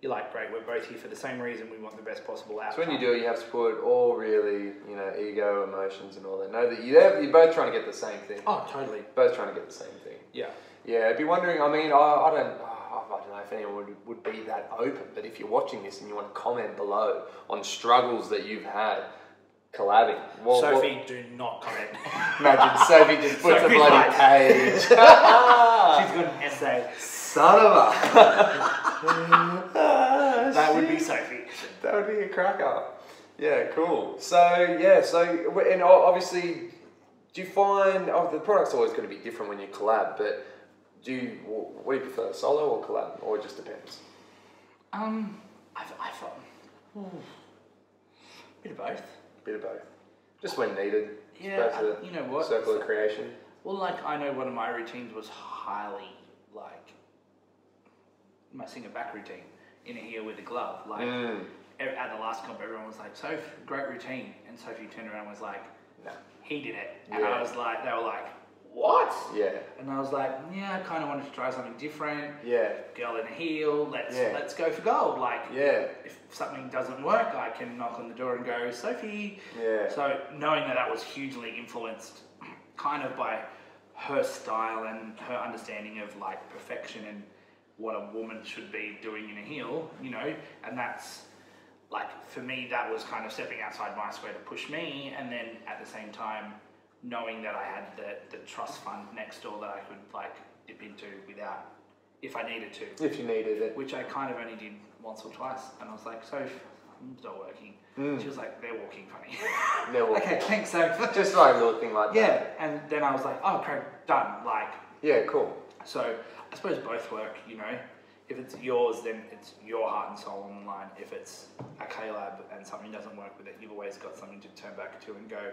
You're like, great, we're both here for the same reason, we want the best possible outcome. So when you do it, you have to put all really, you know, ego, emotions and all that. Know that you're both trying to get the same thing. Oh, totally. Both trying to get the same thing. Yeah. Yeah, I'd be wondering, I mean, I don't know if anyone would be that open, but if you're watching this and you want to comment below on struggles that you've had collabing. Sophie, do not comment. Imagine Sophie just puts a bloody page. She's got an essay. Son of a... That would be Sophie. That would be a cracker. Yeah, cool. So and obviously, do you find the product's always going to be different when you collab? But what do you prefer, solo or collab, or it just depends? I thought, bit of both. Bit of both. Just when needed. Yeah, you know what? Circle of creation. Well, like, I know one of my routines was highly, like, my singer back routine in a heel with a glove. Like, at the last comp, everyone was like, Soph, great routine. And Sophie turned around and was like, no, he did it. And I was like, they were like, what? Yeah. And I was like, yeah, I kind of wanted to try something different. Yeah. Girl in a heel, let's go for gold. Like, if something doesn't work, I can knock on the door and go, Sophie. Yeah. So knowing that was hugely influenced kind of by her style and her understanding of like perfection and what a woman should be doing in a heel, you know, and that's like, for me, that was kind of stepping outside my square to push me, and then at the same time, knowing that I had the trust fund next door that I could like dip into without, if I needed to. If you needed it. Which I kind of only did once or twice, and I was like, Soph, it's not working. She was like, they're walking funny. They're walking. Okay, thanks, Soph. Just like a little thing like that. Yeah, and then I was like, oh, Craig, done. Like. Yeah, cool. So I suppose both work, you know. If it's yours, then it's your heart and soul on the line. If it's a K-Lab and something doesn't work with it, you've always got something to turn back to and go,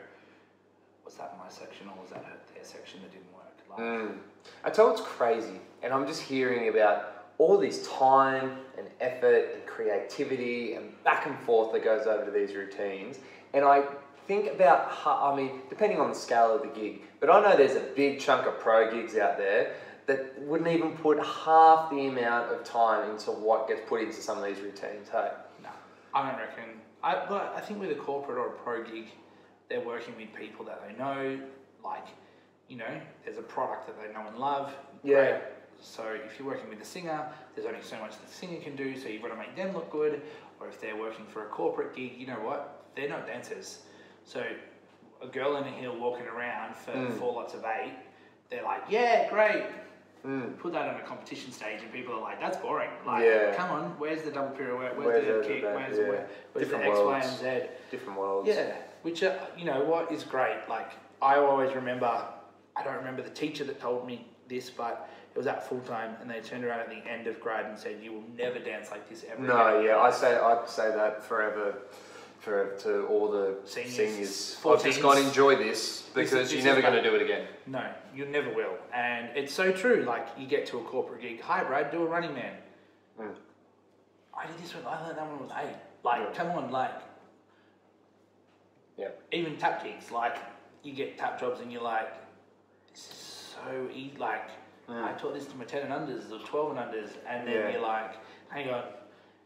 was that my section or was that their section that didn't work? Like, I tell you what's crazy, and I'm just hearing about all this time and effort and creativity and back and forth that goes over to these routines, and I think about how, I mean, depending on the scale of the gig, but I know there's a big chunk of pro gigs out there that wouldn't even put half the amount of time into what gets put into some of these routines, hey? No, I don't reckon. But I think with a corporate or a pro gig, they're working with people that they know, like, you know, there's a product that they know and love. Yeah. Great. So if you're working with a singer, there's only so much the singer can do, so you've got to make them look good. Or if they're working for a corporate gig, you know what? They're not dancers. So a girl in a heel walking around for 4 lots of 8, they're like, yeah, great. Put that on a competition stage and people are like, that's boring. Like, come on, where's the double pirouette? Where's the kick? Where's the X, Y, and Z? Different worlds. Yeah, which, you know what, is great. Like, I always remember, I don't remember the teacher that told me this, but it was at full time and they turned around at the end of grade and said, you will never dance like this ever again. I'd say that forever. To all the seniors. I've just got to enjoy this because you're never going to do it again. No, you never will. And it's so true. Like, you get to a corporate gig, hi Brad, do a Running Man. I did this one, I learned that one with 8. Like, come on, like, even tap gigs, like, you get tap jobs and you're like, this is so easy. Like, I taught this to my 10 and unders or 12 and unders, and then you're like, hang on.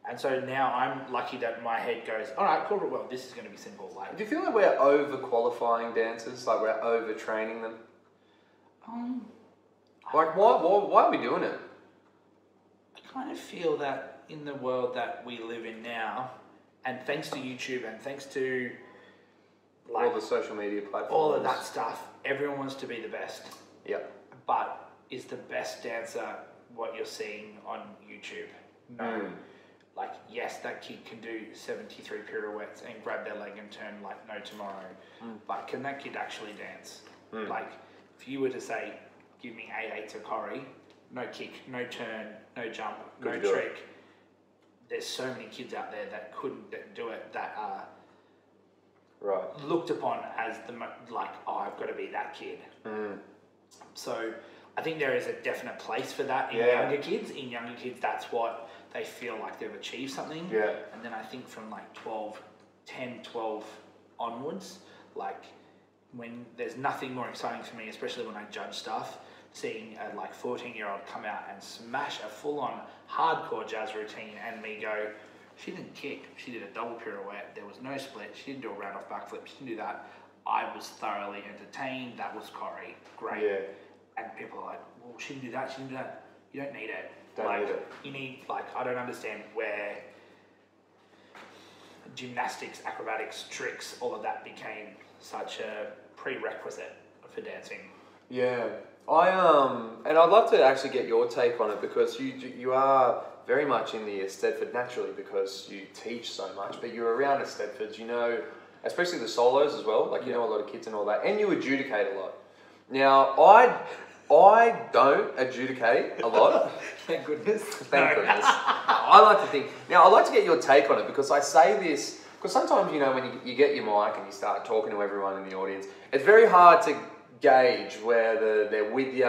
And so now I'm lucky that my head goes, all right, corporate world, this is going to be simple. Like, do you feel like we're over-qualifying dancers? Like we're over-training them? Like, why are we doing it? I kind of feel that in the world that we live in now, and thanks to YouTube and thanks to like all the social media platforms, all of that stuff, everyone wants to be the best. Yep. But is the best dancer what you're seeing on YouTube? No. Like, yes, that kid can do 73 pirouettes and grab their leg and turn like no tomorrow. But can that kid actually dance? Like, if you were to say, give me 8/8 to Corrie, no kick, no turn, no jump, no trick. There's so many kids out there that couldn't do it, that are looked upon as like, oh, I've got to be that kid. So I think there is a definite place for that in younger kids. In younger kids, that's what they feel like they've achieved something. Yeah. And then I think from like 10, 12 onwards, like when there's nothing more exciting for me, especially when I judge stuff, seeing a like 14-year-old come out and smash a full-on hardcore jazz routine and me go, she didn't kick, she did a double pirouette, there was no split, she didn't do a round-off backflip, she didn't do that. I was thoroughly entertained, that was Corrie, great. Yeah. And people are like, well, she didn't do that, she didn't do that. You don't need it. Don't need it. You need, like, I don't understand where gymnastics, acrobatics, tricks, all of that became such a prerequisite for dancing. Yeah. And I'd love to actually get your take on it because you are very much in the Eisteddfod naturally because you teach so much, but you're around Eisteddfods, you know, especially the solos as well, like you know a lot of kids and all that, and you adjudicate a lot. Now, I don't adjudicate a lot. Thank goodness. Thank goodness. I like to think. Now, I'd like to get your take on it because I say this because sometimes, you know, when you get your mic and you start talking to everyone in the audience, it's very hard to gauge whether they're with you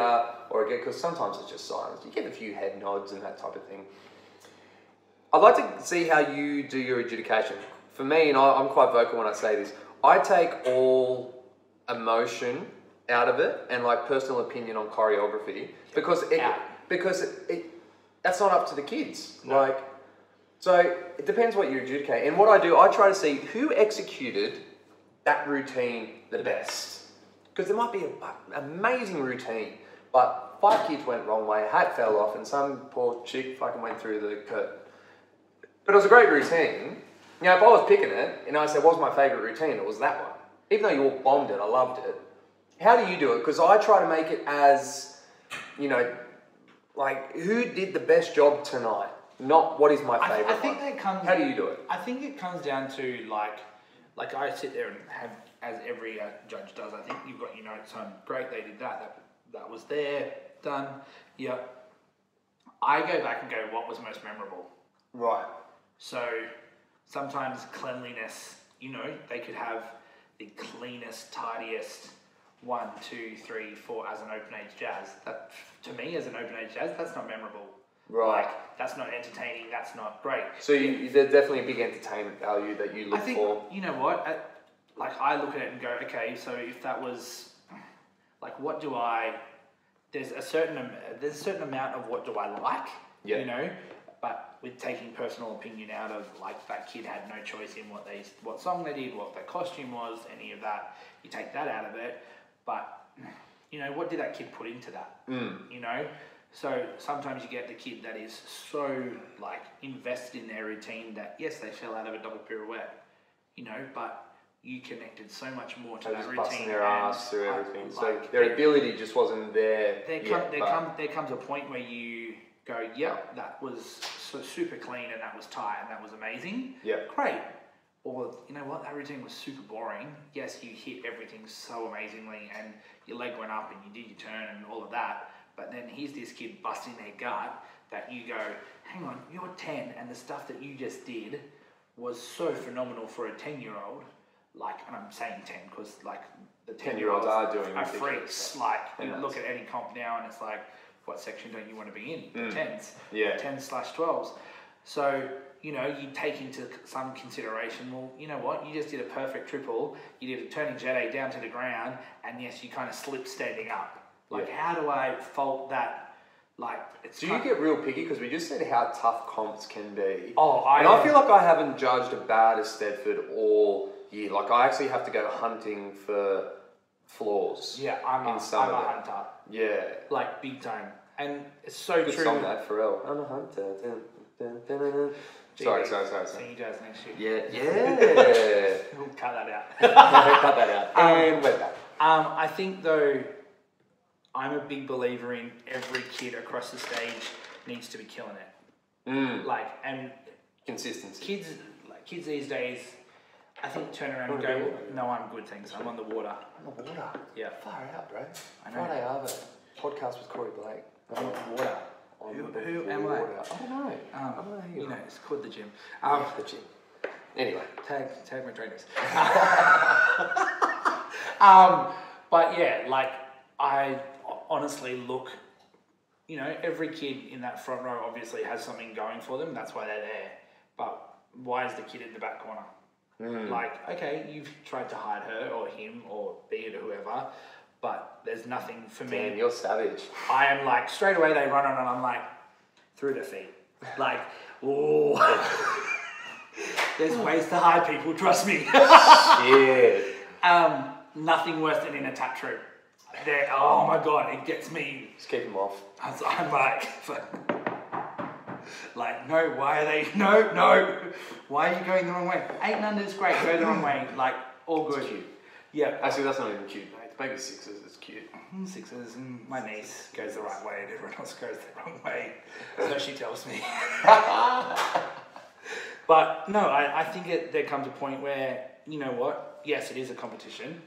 or again, because sometimes it's just silence. You get a few head nods and that type of thing. I'd like to see how you do your adjudication. For me, and I'm quite vocal when I say this, I take all emotion out of it and like personal opinion on choreography because that's not up to the kids. No. Like, so it depends what you adjudicate. And what I do, I try to see who executed that routine the best. Because there might be an amazing routine, but 5 kids went wrong way, a hat fell off, and some poor chick fucking went through the curtain. But it was a great routine. You know, if I was picking it, and I said, what's my favourite routine? It was that one. Even though you all bombed it, I loved it. How do you do it? Because I try to make it as, you know, like, who did the best job tonight? Not what is my favourite I think that comes... How do you do it? I think it comes down to, like I sit there and have, as every judge does, I think you've got your notes on, great, they did that was there, done, yep. I go back and go, what was most memorable? Right. So sometimes cleanliness, you know, they could have the cleanest, tidiest 1, 2, 3, 4 as an open age jazz. That, to me, as an open age jazz, that's not memorable. Right. Like, that's not entertaining, that's not great. So there's definitely a big entertainment value that you look for. You know what? I look at it and go, okay, so if that was, like, what do I... There's a certain amount of what do I like, you know, but with taking personal opinion out of, like, that kid had no choice in what song they did, what their costume was, any of that. You take that out of it, but, you know, what did that kid put into that? You know? So sometimes you get the kid that is so, like, invested in their routine that, yes, they fell out of a double pirouette, you know, but you connected so much more to that routine. Busting their ass through everything. So their ability just wasn't there. There comes a point where you go, yep, that was super clean and that was tight and that was amazing. Yeah. Great. Or, you know what, that routine was super boring. Yes, you hit everything so amazingly and your leg went up and you did your turn and all of that. But then here's this kid busting their gut that you go, hang on, you're 10 and the stuff that you just did was so phenomenal for a 10-year-old. Like, and I'm saying 10 because, like, the 10-year-olds are doing freaks. Like, you look at any comp now and it's like, what section don't you want to be in? The 10s. Yeah. 10/12s. So, you know, you take into some consideration, well, you know what, you just did a perfect triple, you did a turning jet A down to the ground, and yes, you kind of slipped standing up. Like, how do I fault that? Like, do you get real picky? Because we just said how tough comps can be. I feel like I haven't judged about as Stedford all year. Like, I actually have to go hunting for flaws. Yeah, I'm a hunter. Yeah. Like, big time. And it's so good true. Good song, that, Pharrell. I'm a hunter. Sorry. Singing jazz next year. Yeah. We'll cut that out. Cut that out. And we're back. I think, though, I'm a big believer in every kid across the stage needs to be killing it. Like, and consistency. Kids these days, I think turn around and go, no, I'm good, thanks. I'm on the water. On the water? Yeah. Far out, bro. I know. Friday Arvo. Podcast with Corey Blake. I'm on the water. Who am I? I don't know. I don't know who you know, it's called the gym. The gym. Anyway. Tag my trainers. But yeah, like, I honestly look, you know, every kid in that front row obviously has something going for them. That's why they're there. But why is the kid in the back corner? Like, okay, you've tried to hide her or him or be it whoever, but there's nothing for me. Man, you're savage. I am like, straight away they run on and I'm like, through their feet. Like, ooh. There's ways to hide people, trust me. Shit. Nothing worse than in a tap troupe. Oh my God, it gets me. Just keep them off. I'm like, no, why are they, no. Why are you going the wrong way? 8 and under is great, go the wrong way. Like, all good. It's cute. Yeah. Actually, that's not even cute, mate. Maybe 6s, it's cute. 6s, and my niece goes the right way and everyone else goes the wrong way. So she tells me. But no, I think there comes a point where, you know what, yes, it is a competition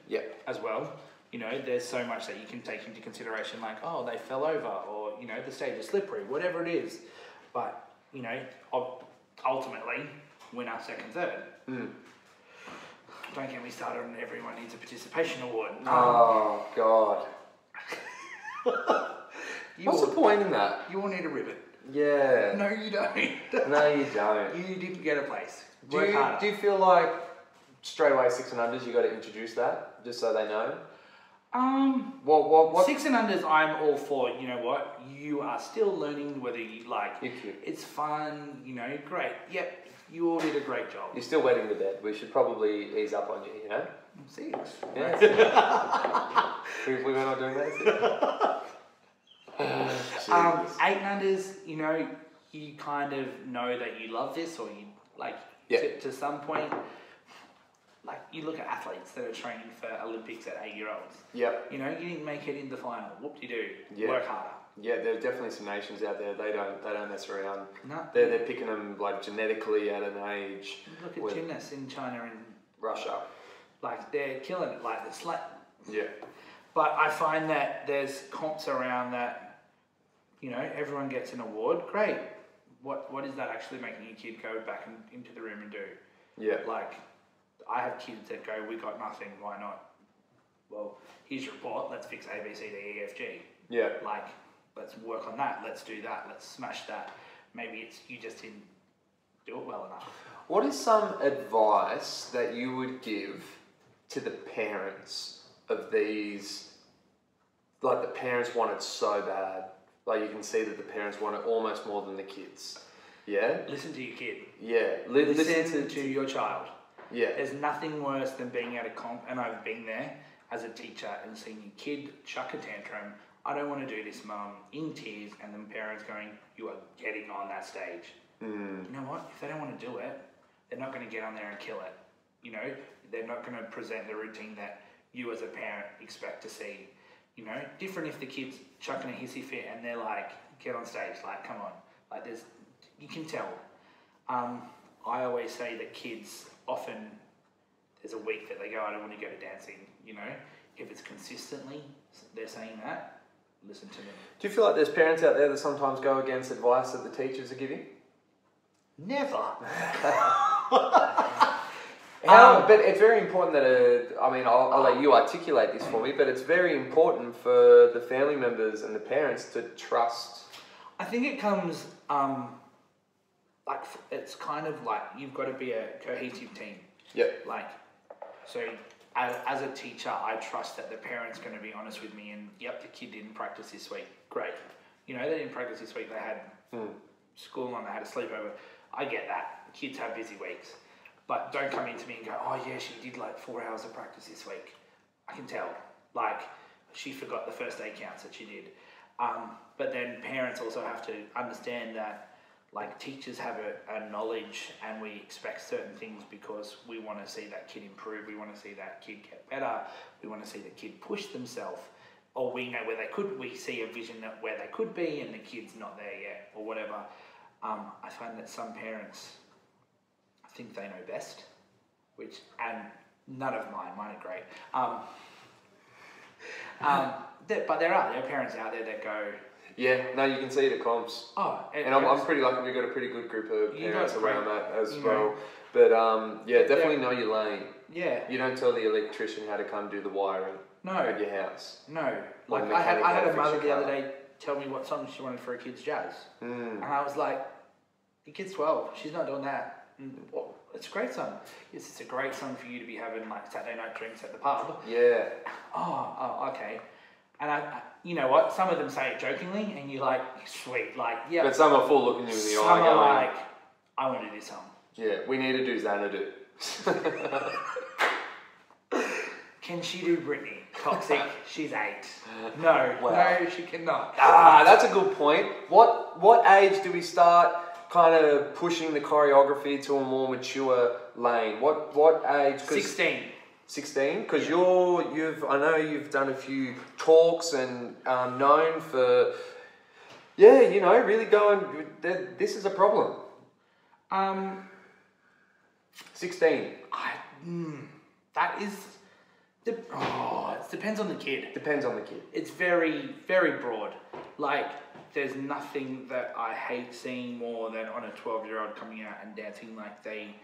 as well, You know, there's so much that you can take into consideration, like, oh, they fell over, or, you know, the stage is slippery, whatever it is. But, you know, ultimately, winner, second, third. Don't get me started on everyone needs a participation award. Oh, God. What's the point in that? You all need a ribbon. Yeah. No, you don't. No, you don't. You didn't get a place. Do you feel like straight away 6 and unders, you got to introduce that just so they know? What? 6 and unders, I'm all for. You know what? You are still learning whether you like. It's fun. You know, great. Yep. You all did a great job. You're still wetting the bed. We should probably ease up on you, you know? 6. Yeah. We're not doing that. 8 and unders, you know, you kind of know that you love this, or you like to some point. Like, you look at athletes that are training for Olympics at 8-year-olds. Yeah. You know, you didn't make it in the final. Whoop-de-doo. Yeah. Work harder. Yeah, there's definitely some nations out there, they don't mess around. No. They're picking them like genetically at an age. Look at gymnasts in China and Russia. Like, they're killing it, like the Yeah. But I find that there's comps around that, you know, everyone gets an award. Great. What is that actually making a kid go back into the room and do? Yeah. Like, I have kids that go, we got nothing, why not? Well, here's your report, let's fix A, B, C, D, E, F, G. Yeah. Like, let's work on that, let's do that, let's smash that. Maybe it's you just didn't do it well enough. What is some advice that you would give to the parents of these, like the parents want it so bad, like you can see that the parents want it almost more than the kids, yeah? Listen to your kid. Yeah. Listen to your child. Yeah. There's nothing worse than being at a comp, and I've been there as a teacher and seeing your kid chuck a tantrum, I don't want to do this, mum, in tears, and the parents going, you are getting on that stage. You know what? If they don't want to do it, they're not going to get on there and kill it. You know, they're not going to present the routine that you as a parent expect to see. You know, different if the kid's chucking a hissy fit and they're like, get on stage, like, come on. Like, you can tell. I always say that kids often, there's a week that they go, I don't want to go to dancing, you know. If it's consistently, they're saying that, listen to them. Do you feel like there's parents out there that sometimes go against advice that the teachers are giving? Never. But it's very important that, I'll let you articulate this for me, but it's very important for the family members and the parents to trust. I think it comes, it's kind of like you've got to be a cohesive team. Yep. Like, so as a teacher, I trust that the parent's going to be honest with me and, yep, the kid didn't practice this week. Great. You know, they didn't practice this week. They had school on, they had a sleepover. I get that. Kids have busy weeks. But don't come into me and go, oh yeah, she did like 4 hours of practice this week. I can tell. Like, she forgot the first day counts that she did. But then parents also have to understand that, like, teachers have a knowledge and we expect certain things because we want to see that kid improve, we want to see that kid get better, we want to see the kid push themselves, or we know where they could, we see a vision of where they could be and the kid's not there yet, or whatever. I find that some parents think they know best, and none of mine are great. But there are parents out there that go, yeah, no, you can see it at comps. Oh, and I'm pretty lucky we've got a pretty good group of parents around that as well. But definitely know your lane. Yeah. You don't tell the electrician how to come do the wiring at your house. No. Like I had a mother the other day tell me what song she wanted for her kid's jazz. And I was like, your kid's 12, she's not doing that. Well, it's a great song. Yes, it's a great song for you to be having like Saturday night drinks at the pub. Yeah. Oh, okay. And I, you know what? Some of them say it jokingly, and you're like, sweet, like, yeah. But some are full looking you in the eye. Some are like, I want to do this song. Yeah, we need to do Xanadu. Can she do Britney? Toxic. She's 8. No, no, she cannot. That's a good point. What age do we start kind of pushing the choreography to a more mature lane? What age? 16. 16? Because I know you've done a few talks and known for, really going, this is a problem. 16. It depends on the kid. Depends on the kid. It's very, very broad. Like, there's nothing that I hate seeing more than on a 12-year-old coming out and dancing like they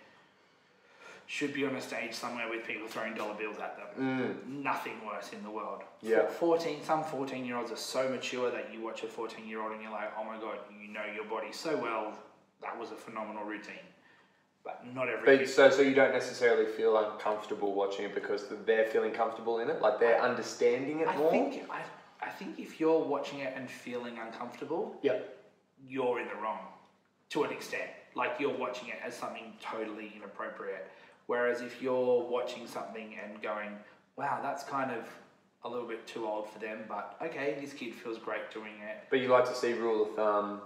should be on a stage somewhere with people throwing dollar bills at them. Nothing worse in the world. Yeah. Some 14-year-olds are so mature that you watch a 14-year-old and you're like, oh my God, you know your body so well. That was a phenomenal routine. But not every kid. So you don't necessarily feel uncomfortable watching it because they're feeling comfortable in it? Like they're understanding it more? I think if you're watching it and feeling uncomfortable, you're in the wrong to an extent. Like you're watching it as something totally inappropriate. Whereas if you're watching something and going, wow, that's kind of a little bit too old for them, but okay, this kid feels great doing it. But you like to see rule of thumb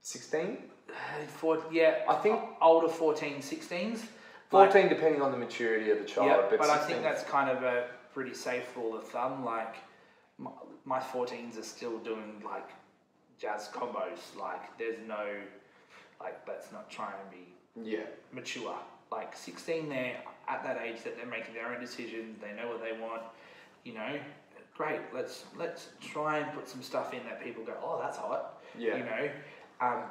16? I think older 14, 16s. 14 depending on the maturity of the child. Yeah, but I think that's kind of a pretty safe rule of thumb. Like my 14s are still doing like jazz combos. Like there's no, like let's not try and be mature. Like 16, they're at that age that they're making their own decisions. They know what they want. You know, great. Let's try and put some stuff in that people go, oh, that's hot. Yeah. You know.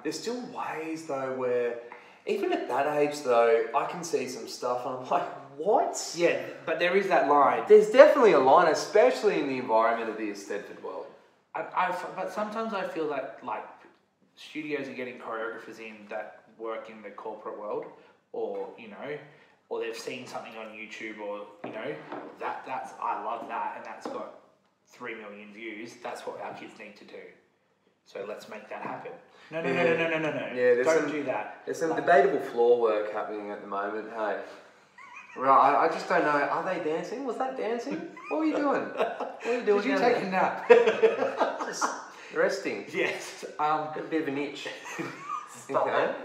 There's still ways though where, even at that age though, I can see some stuff and I'm like, what? Yeah, but there is that line. There's definitely a line, especially in the environment of the Eisteddfod world. But sometimes I feel that like studios are getting choreographers in that work in the corporate world, or you know, or they've seen something on YouTube, or you know, that's I love that, and that's got 3 million views. That's what our kids need to do. So let's make that happen. No. Yeah, don't do that. There's some debatable floor work happening at the moment. Hey, right? I just don't know. Are they dancing? Was that dancing? What were you doing? What were you doing? Did you take a nap? Just resting. Yes. Got a bit of an itch. Okay.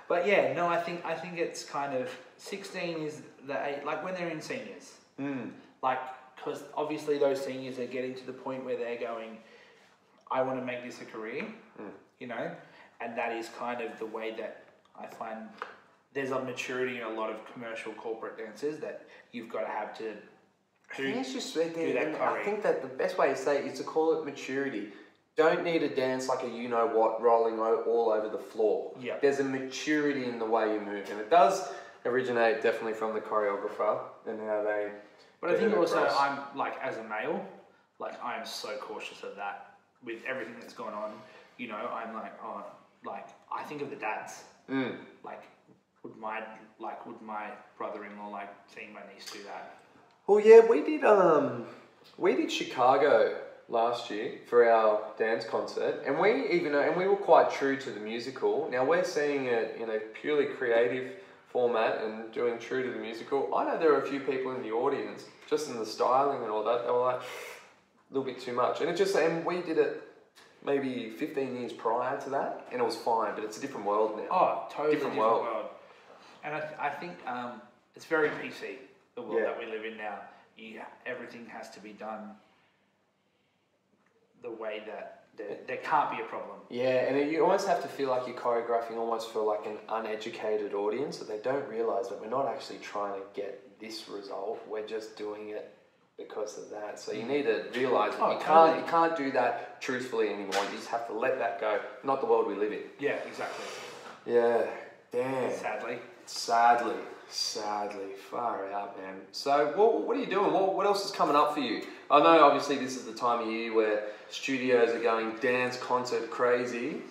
But yeah, no, I think it's kind of 16 is the age, like when they're in seniors. Like, because obviously those seniors are getting to the point where they're going, I want to make this a career, you know, and that is kind of the way that I find there's a maturity in a lot of commercial corporate dancers that you've got to have to do that career. I think that the best way to say it is to call it maturity. Don't need to dance like a you-know-what rolling all over the floor. Yeah. There's a maturity in the way you move, and it does originate definitely from the choreographer and how they... But I think also I'm, like, as a male, like, I am so cautious of that. With everything that's gone on, you know, I'm like, oh, like, I think of the dads. Like, would my brother-in-law like seeing my niece do that? Well, yeah, we did Chicago last year for our dance concert, and we were quite true to the musical. Now we're seeing it in a purely creative format and doing true to the musical. I know there are a few people in the audience, just in the styling and all that, they were like, a little bit too much, and we did it maybe 15 years prior to that, and it was fine, but it's a different world now. Oh, totally different world. And I think it's very PC, the world that we live in now. Everything has to be done the way that there can't be a problem. Yeah, and you almost have to feel like you're choreographing almost for like an uneducated audience, so they don't realise that we're not actually trying to get this result, we're just doing it because of that. So you need to realise that you can't do that truthfully anymore. You just have to let that go. Not the world we live in. Yeah, exactly. Yeah, damn. Sadly, far out, man. So what are you doing? What else is coming up for you? I know obviously this is the time of year where studios are going dance concert crazy.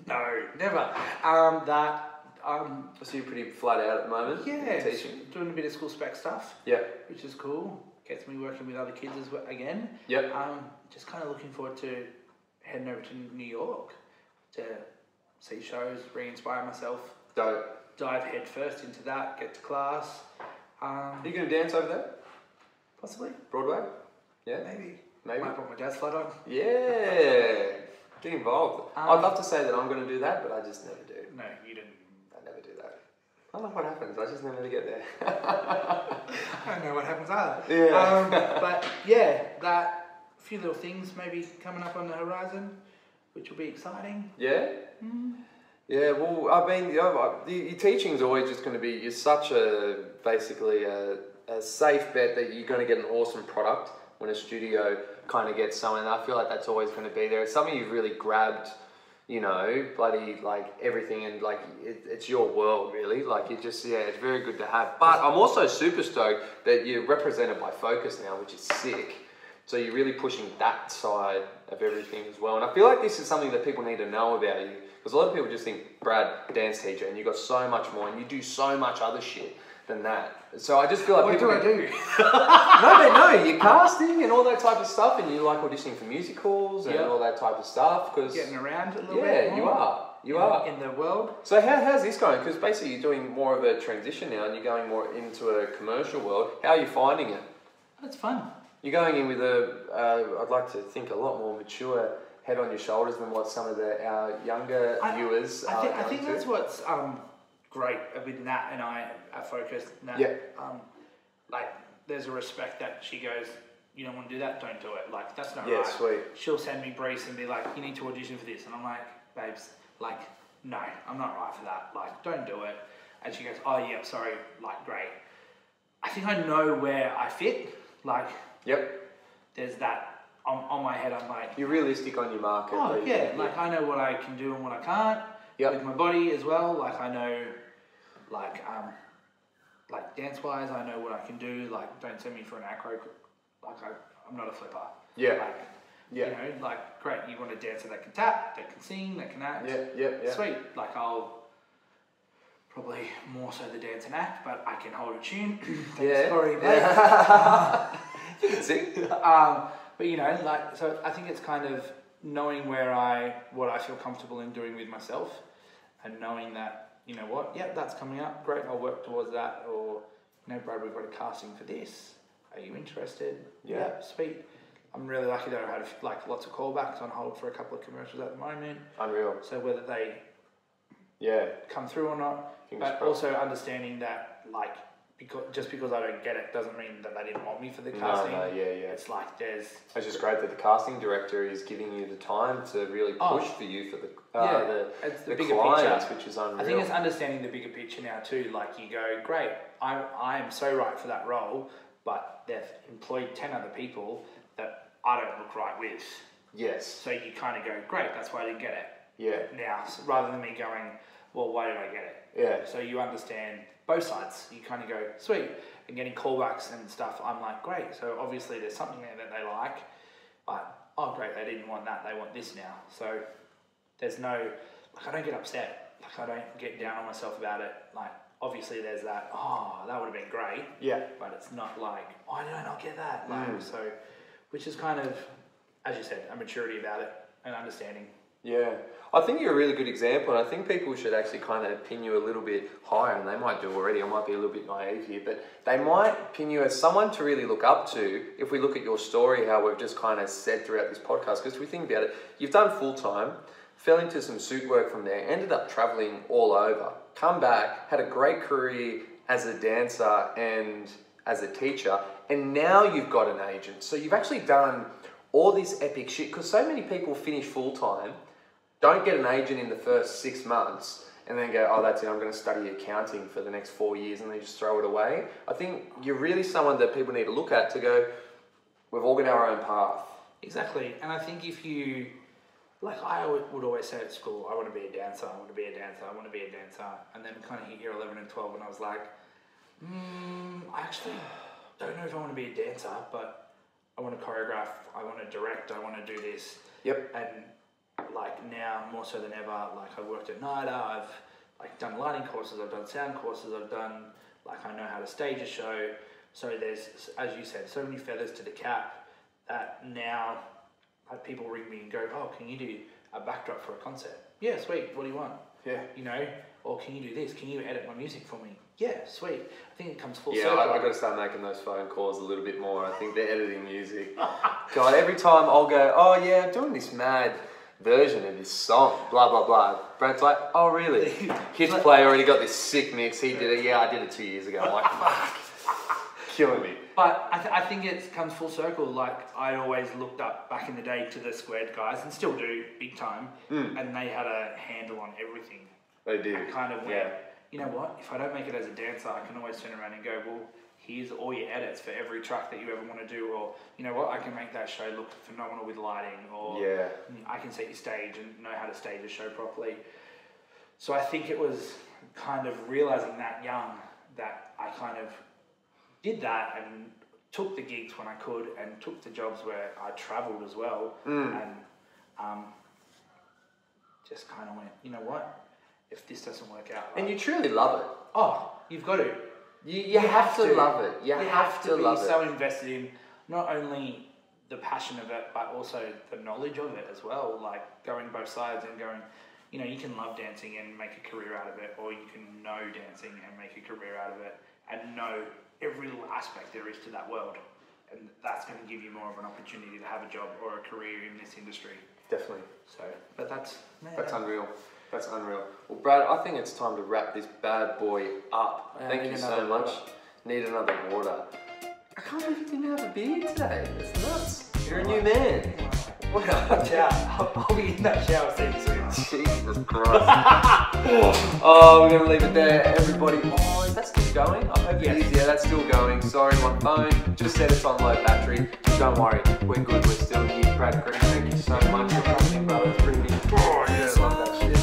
No, never. I see you're pretty flat out at the moment. Yeah, teaching. Doing a bit of school spec stuff. Yeah. Which is cool. Gets me working with other kids as well again. Yep. Just kind of looking forward to heading over to New York to see shows, re-inspire myself. Dope. Dive head first into that, get to class. Are you going to dance over there? Possibly. Broadway? Yeah? Maybe. Might put my jazz flat on. Yeah. Get involved. I'd love to say that I'm going to do that, but I just never do. No, you didn't. I never do that. I don't know what happens. I just never get there. I don't know what happens either. Yeah. But yeah, that few little things maybe coming up on the horizon, which will be exciting. Yeah? Yeah, well, I mean, your teaching is always just going to be, you're such basically a safe bet that you're going to get an awesome product when a studio kind of gets someone. I feel like that's always going to be there. It's something you've really grabbed, bloody, like, everything, and, like, it's your world, really. Like, it's very good to have. But I'm also super stoked that you're represented by Focus now, which is sick. So you're really pushing that side of everything as well. And I feel like this is something that people need to know about you. Because a lot of people just think, Brad, dance teacher, and you've got so much more, and you do so much other shit than that. So I just feel like what do I do? No, you're casting and all that type of stuff, and you like auditioning for musicals and all that type of stuff. Cause getting around a little bit. Yeah, you are. You are. In the world. So how's this going? Because basically you're doing more of a transition now, and you're going more into a commercial world. How are you finding it? It's fun. You're going in with I'd like to think, a lot more mature head on your shoulders than what some of our younger viewers are. I think that's what's great with Nat and I at Focus. Nat, like, there's a respect that she goes, you don't want to do that, don't do it. Like, that's not right. Sweet. She'll send me briefs and be like, you need to audition for this. And I'm like, babes, like, no, I'm not right for that. Like, don't do it. And she goes, oh, yeah, sorry. Like, great. I think I know where I fit. Like, there's that. On my head, I'm like... You're realistic on your market. Oh, yeah. Like, I know what I can do and what I can't. With my body as well. Like, I know... Like dance-wise, I know what I can do. Like, don't send me for an acro. Like, I'm not a flipper. Yeah. Like, you know, like, great, you want a dancer that can tap, that can sing, that can act. Yeah. Sweet. Like, I'll... Probably more so the dance and act, but I can hold a tune. Sorry, mate. You can sing. But, you know, like, so I think it's kind of knowing what I feel comfortable in doing with myself, and knowing that, you know what, that's coming up, great, I'll work towards that. Or, you know, Brad, we've got a casting for this. Are you interested? Yeah, sweet. I'm really lucky that I had lots of callbacks on hold for a couple of commercials at the moment. Unreal. So whether they come through or not, but also understanding that, like, just because I don't get it doesn't mean that they didn't want me for the casting. No, It's like It's just great that the casting director is giving you the time to really push for you for it's the bigger clients, picture, which is unreal. I think it's understanding the bigger picture now too. Like, you go, great, I am so right for that role, but they've employed 10 other people that I don't look right with. Yes. So you kind of go, great, that's why I didn't get it. Yeah. Now, rather than me going, well, why did I get it? Yeah. So you understand both sides. You kind of go, sweet. And getting callbacks and stuff, I'm like, great. So obviously there's something there that they like. But, oh, great, they didn't want that. They want this now. So there's no, like, I don't get upset. Like, I don't get down on myself about it. Like, obviously there's that, oh, that would have been great. Yeah. But it's not like, oh, I don't get that. Like, so, which is kind of, as you said, a maturity about it and understanding. Yeah, I think you're a really good example, and I think people should actually kind of pin you a little bit higher, and they might do already. I might be a little bit naive here, but they might pin you as someone to really look up to. If we look at your story, how we've just kind of said throughout this podcast, because we think about it, you've done full-time, fell into some suit work from there, ended up traveling all over, come back, had a great career as a dancer and as a teacher, and now you've got an agent. So you've actually done all this epic shit, because so many people finish full-time, don't get an agent in the first 6 months, and then go, oh, that's it, I'm going to study accounting for the next 4 years, and they just throw it away. I think you're really someone that people need to look at to go, we've all got our own path. Exactly. And I think if you, like I would always say at school, I want to be a dancer, I want to be a dancer, I want to be a dancer. And then kind of hit year 11 and 12, and I was like, I actually don't know if I want to be a dancer, but I want to choreograph, I want to direct, I want to do this. Yep. And like now, more so than ever, like I worked at NIDA, I've like done lighting courses, I've done sound courses, I've done, like I know how to stage a show. So there's, as you said, so many feathers to the cap that now like people ring me and go, oh, can you do a backdrop for a concert? Yeah, sweet, what do you want? Yeah. You know, or can you do this? Can you edit my music for me? Yeah, sweet. I think it comes full circle. circle. Yeah, I've got to start making those phone calls a little bit more. I think they're editing music. God, every time I'll go, oh yeah, I'm doing this mad version of this song, blah, blah, blah. Brad's like, oh really? His player already got this sick mix, he did it, yeah, I did it 2 years ago. I'm like, fuck, killing me. But I think it comes full circle. Like, I always looked up back in the day to the Squared guys, and still do, big time, and they had a handle on everything. They do. I kind of went, you know what? If I don't make it as a dancer, I can always turn around and go, well, here's all your edits for every track that you ever want to do, or you know what? I can make that show look phenomenal with lighting, or I can set your stage and know how to stage a show properly. So I think it was kind of realizing that young that I kind of did that and took the gigs when I could and took the jobs where I travelled as well, and just kind of went, you know what? If this doesn't work out, and you truly love it. Oh, you've got to. You have to love it. You have to love it. Be so invested in not only the passion of it, but also the knowledge of it as well. Like going both sides and going, you know, you can love dancing and make a career out of it, or you can know dancing and make a career out of it, and know every little aspect there is to that world. And that's going to give you more of an opportunity to have a job or a career in this industry. Definitely. So, but that's unreal. That's unreal. Well, Brad, I think it's time to wrap this bad boy up. Thank you so much. Need another water. I can't believe you didn't have a beer today. That's nuts. You're a new man. I'll be in that shower soon. Jesus Christ. Oh, we're going to leave it there. Everybody, is that still going? I hope it is. Yeah, that's still going. Sorry, my phone just said it's on low battery. Don't worry, we're good. We're still here. Brad Green, thank you so much for coming, brother. It's pretty big. Oh, yeah, love that shit.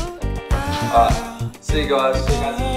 Alright, see you guys.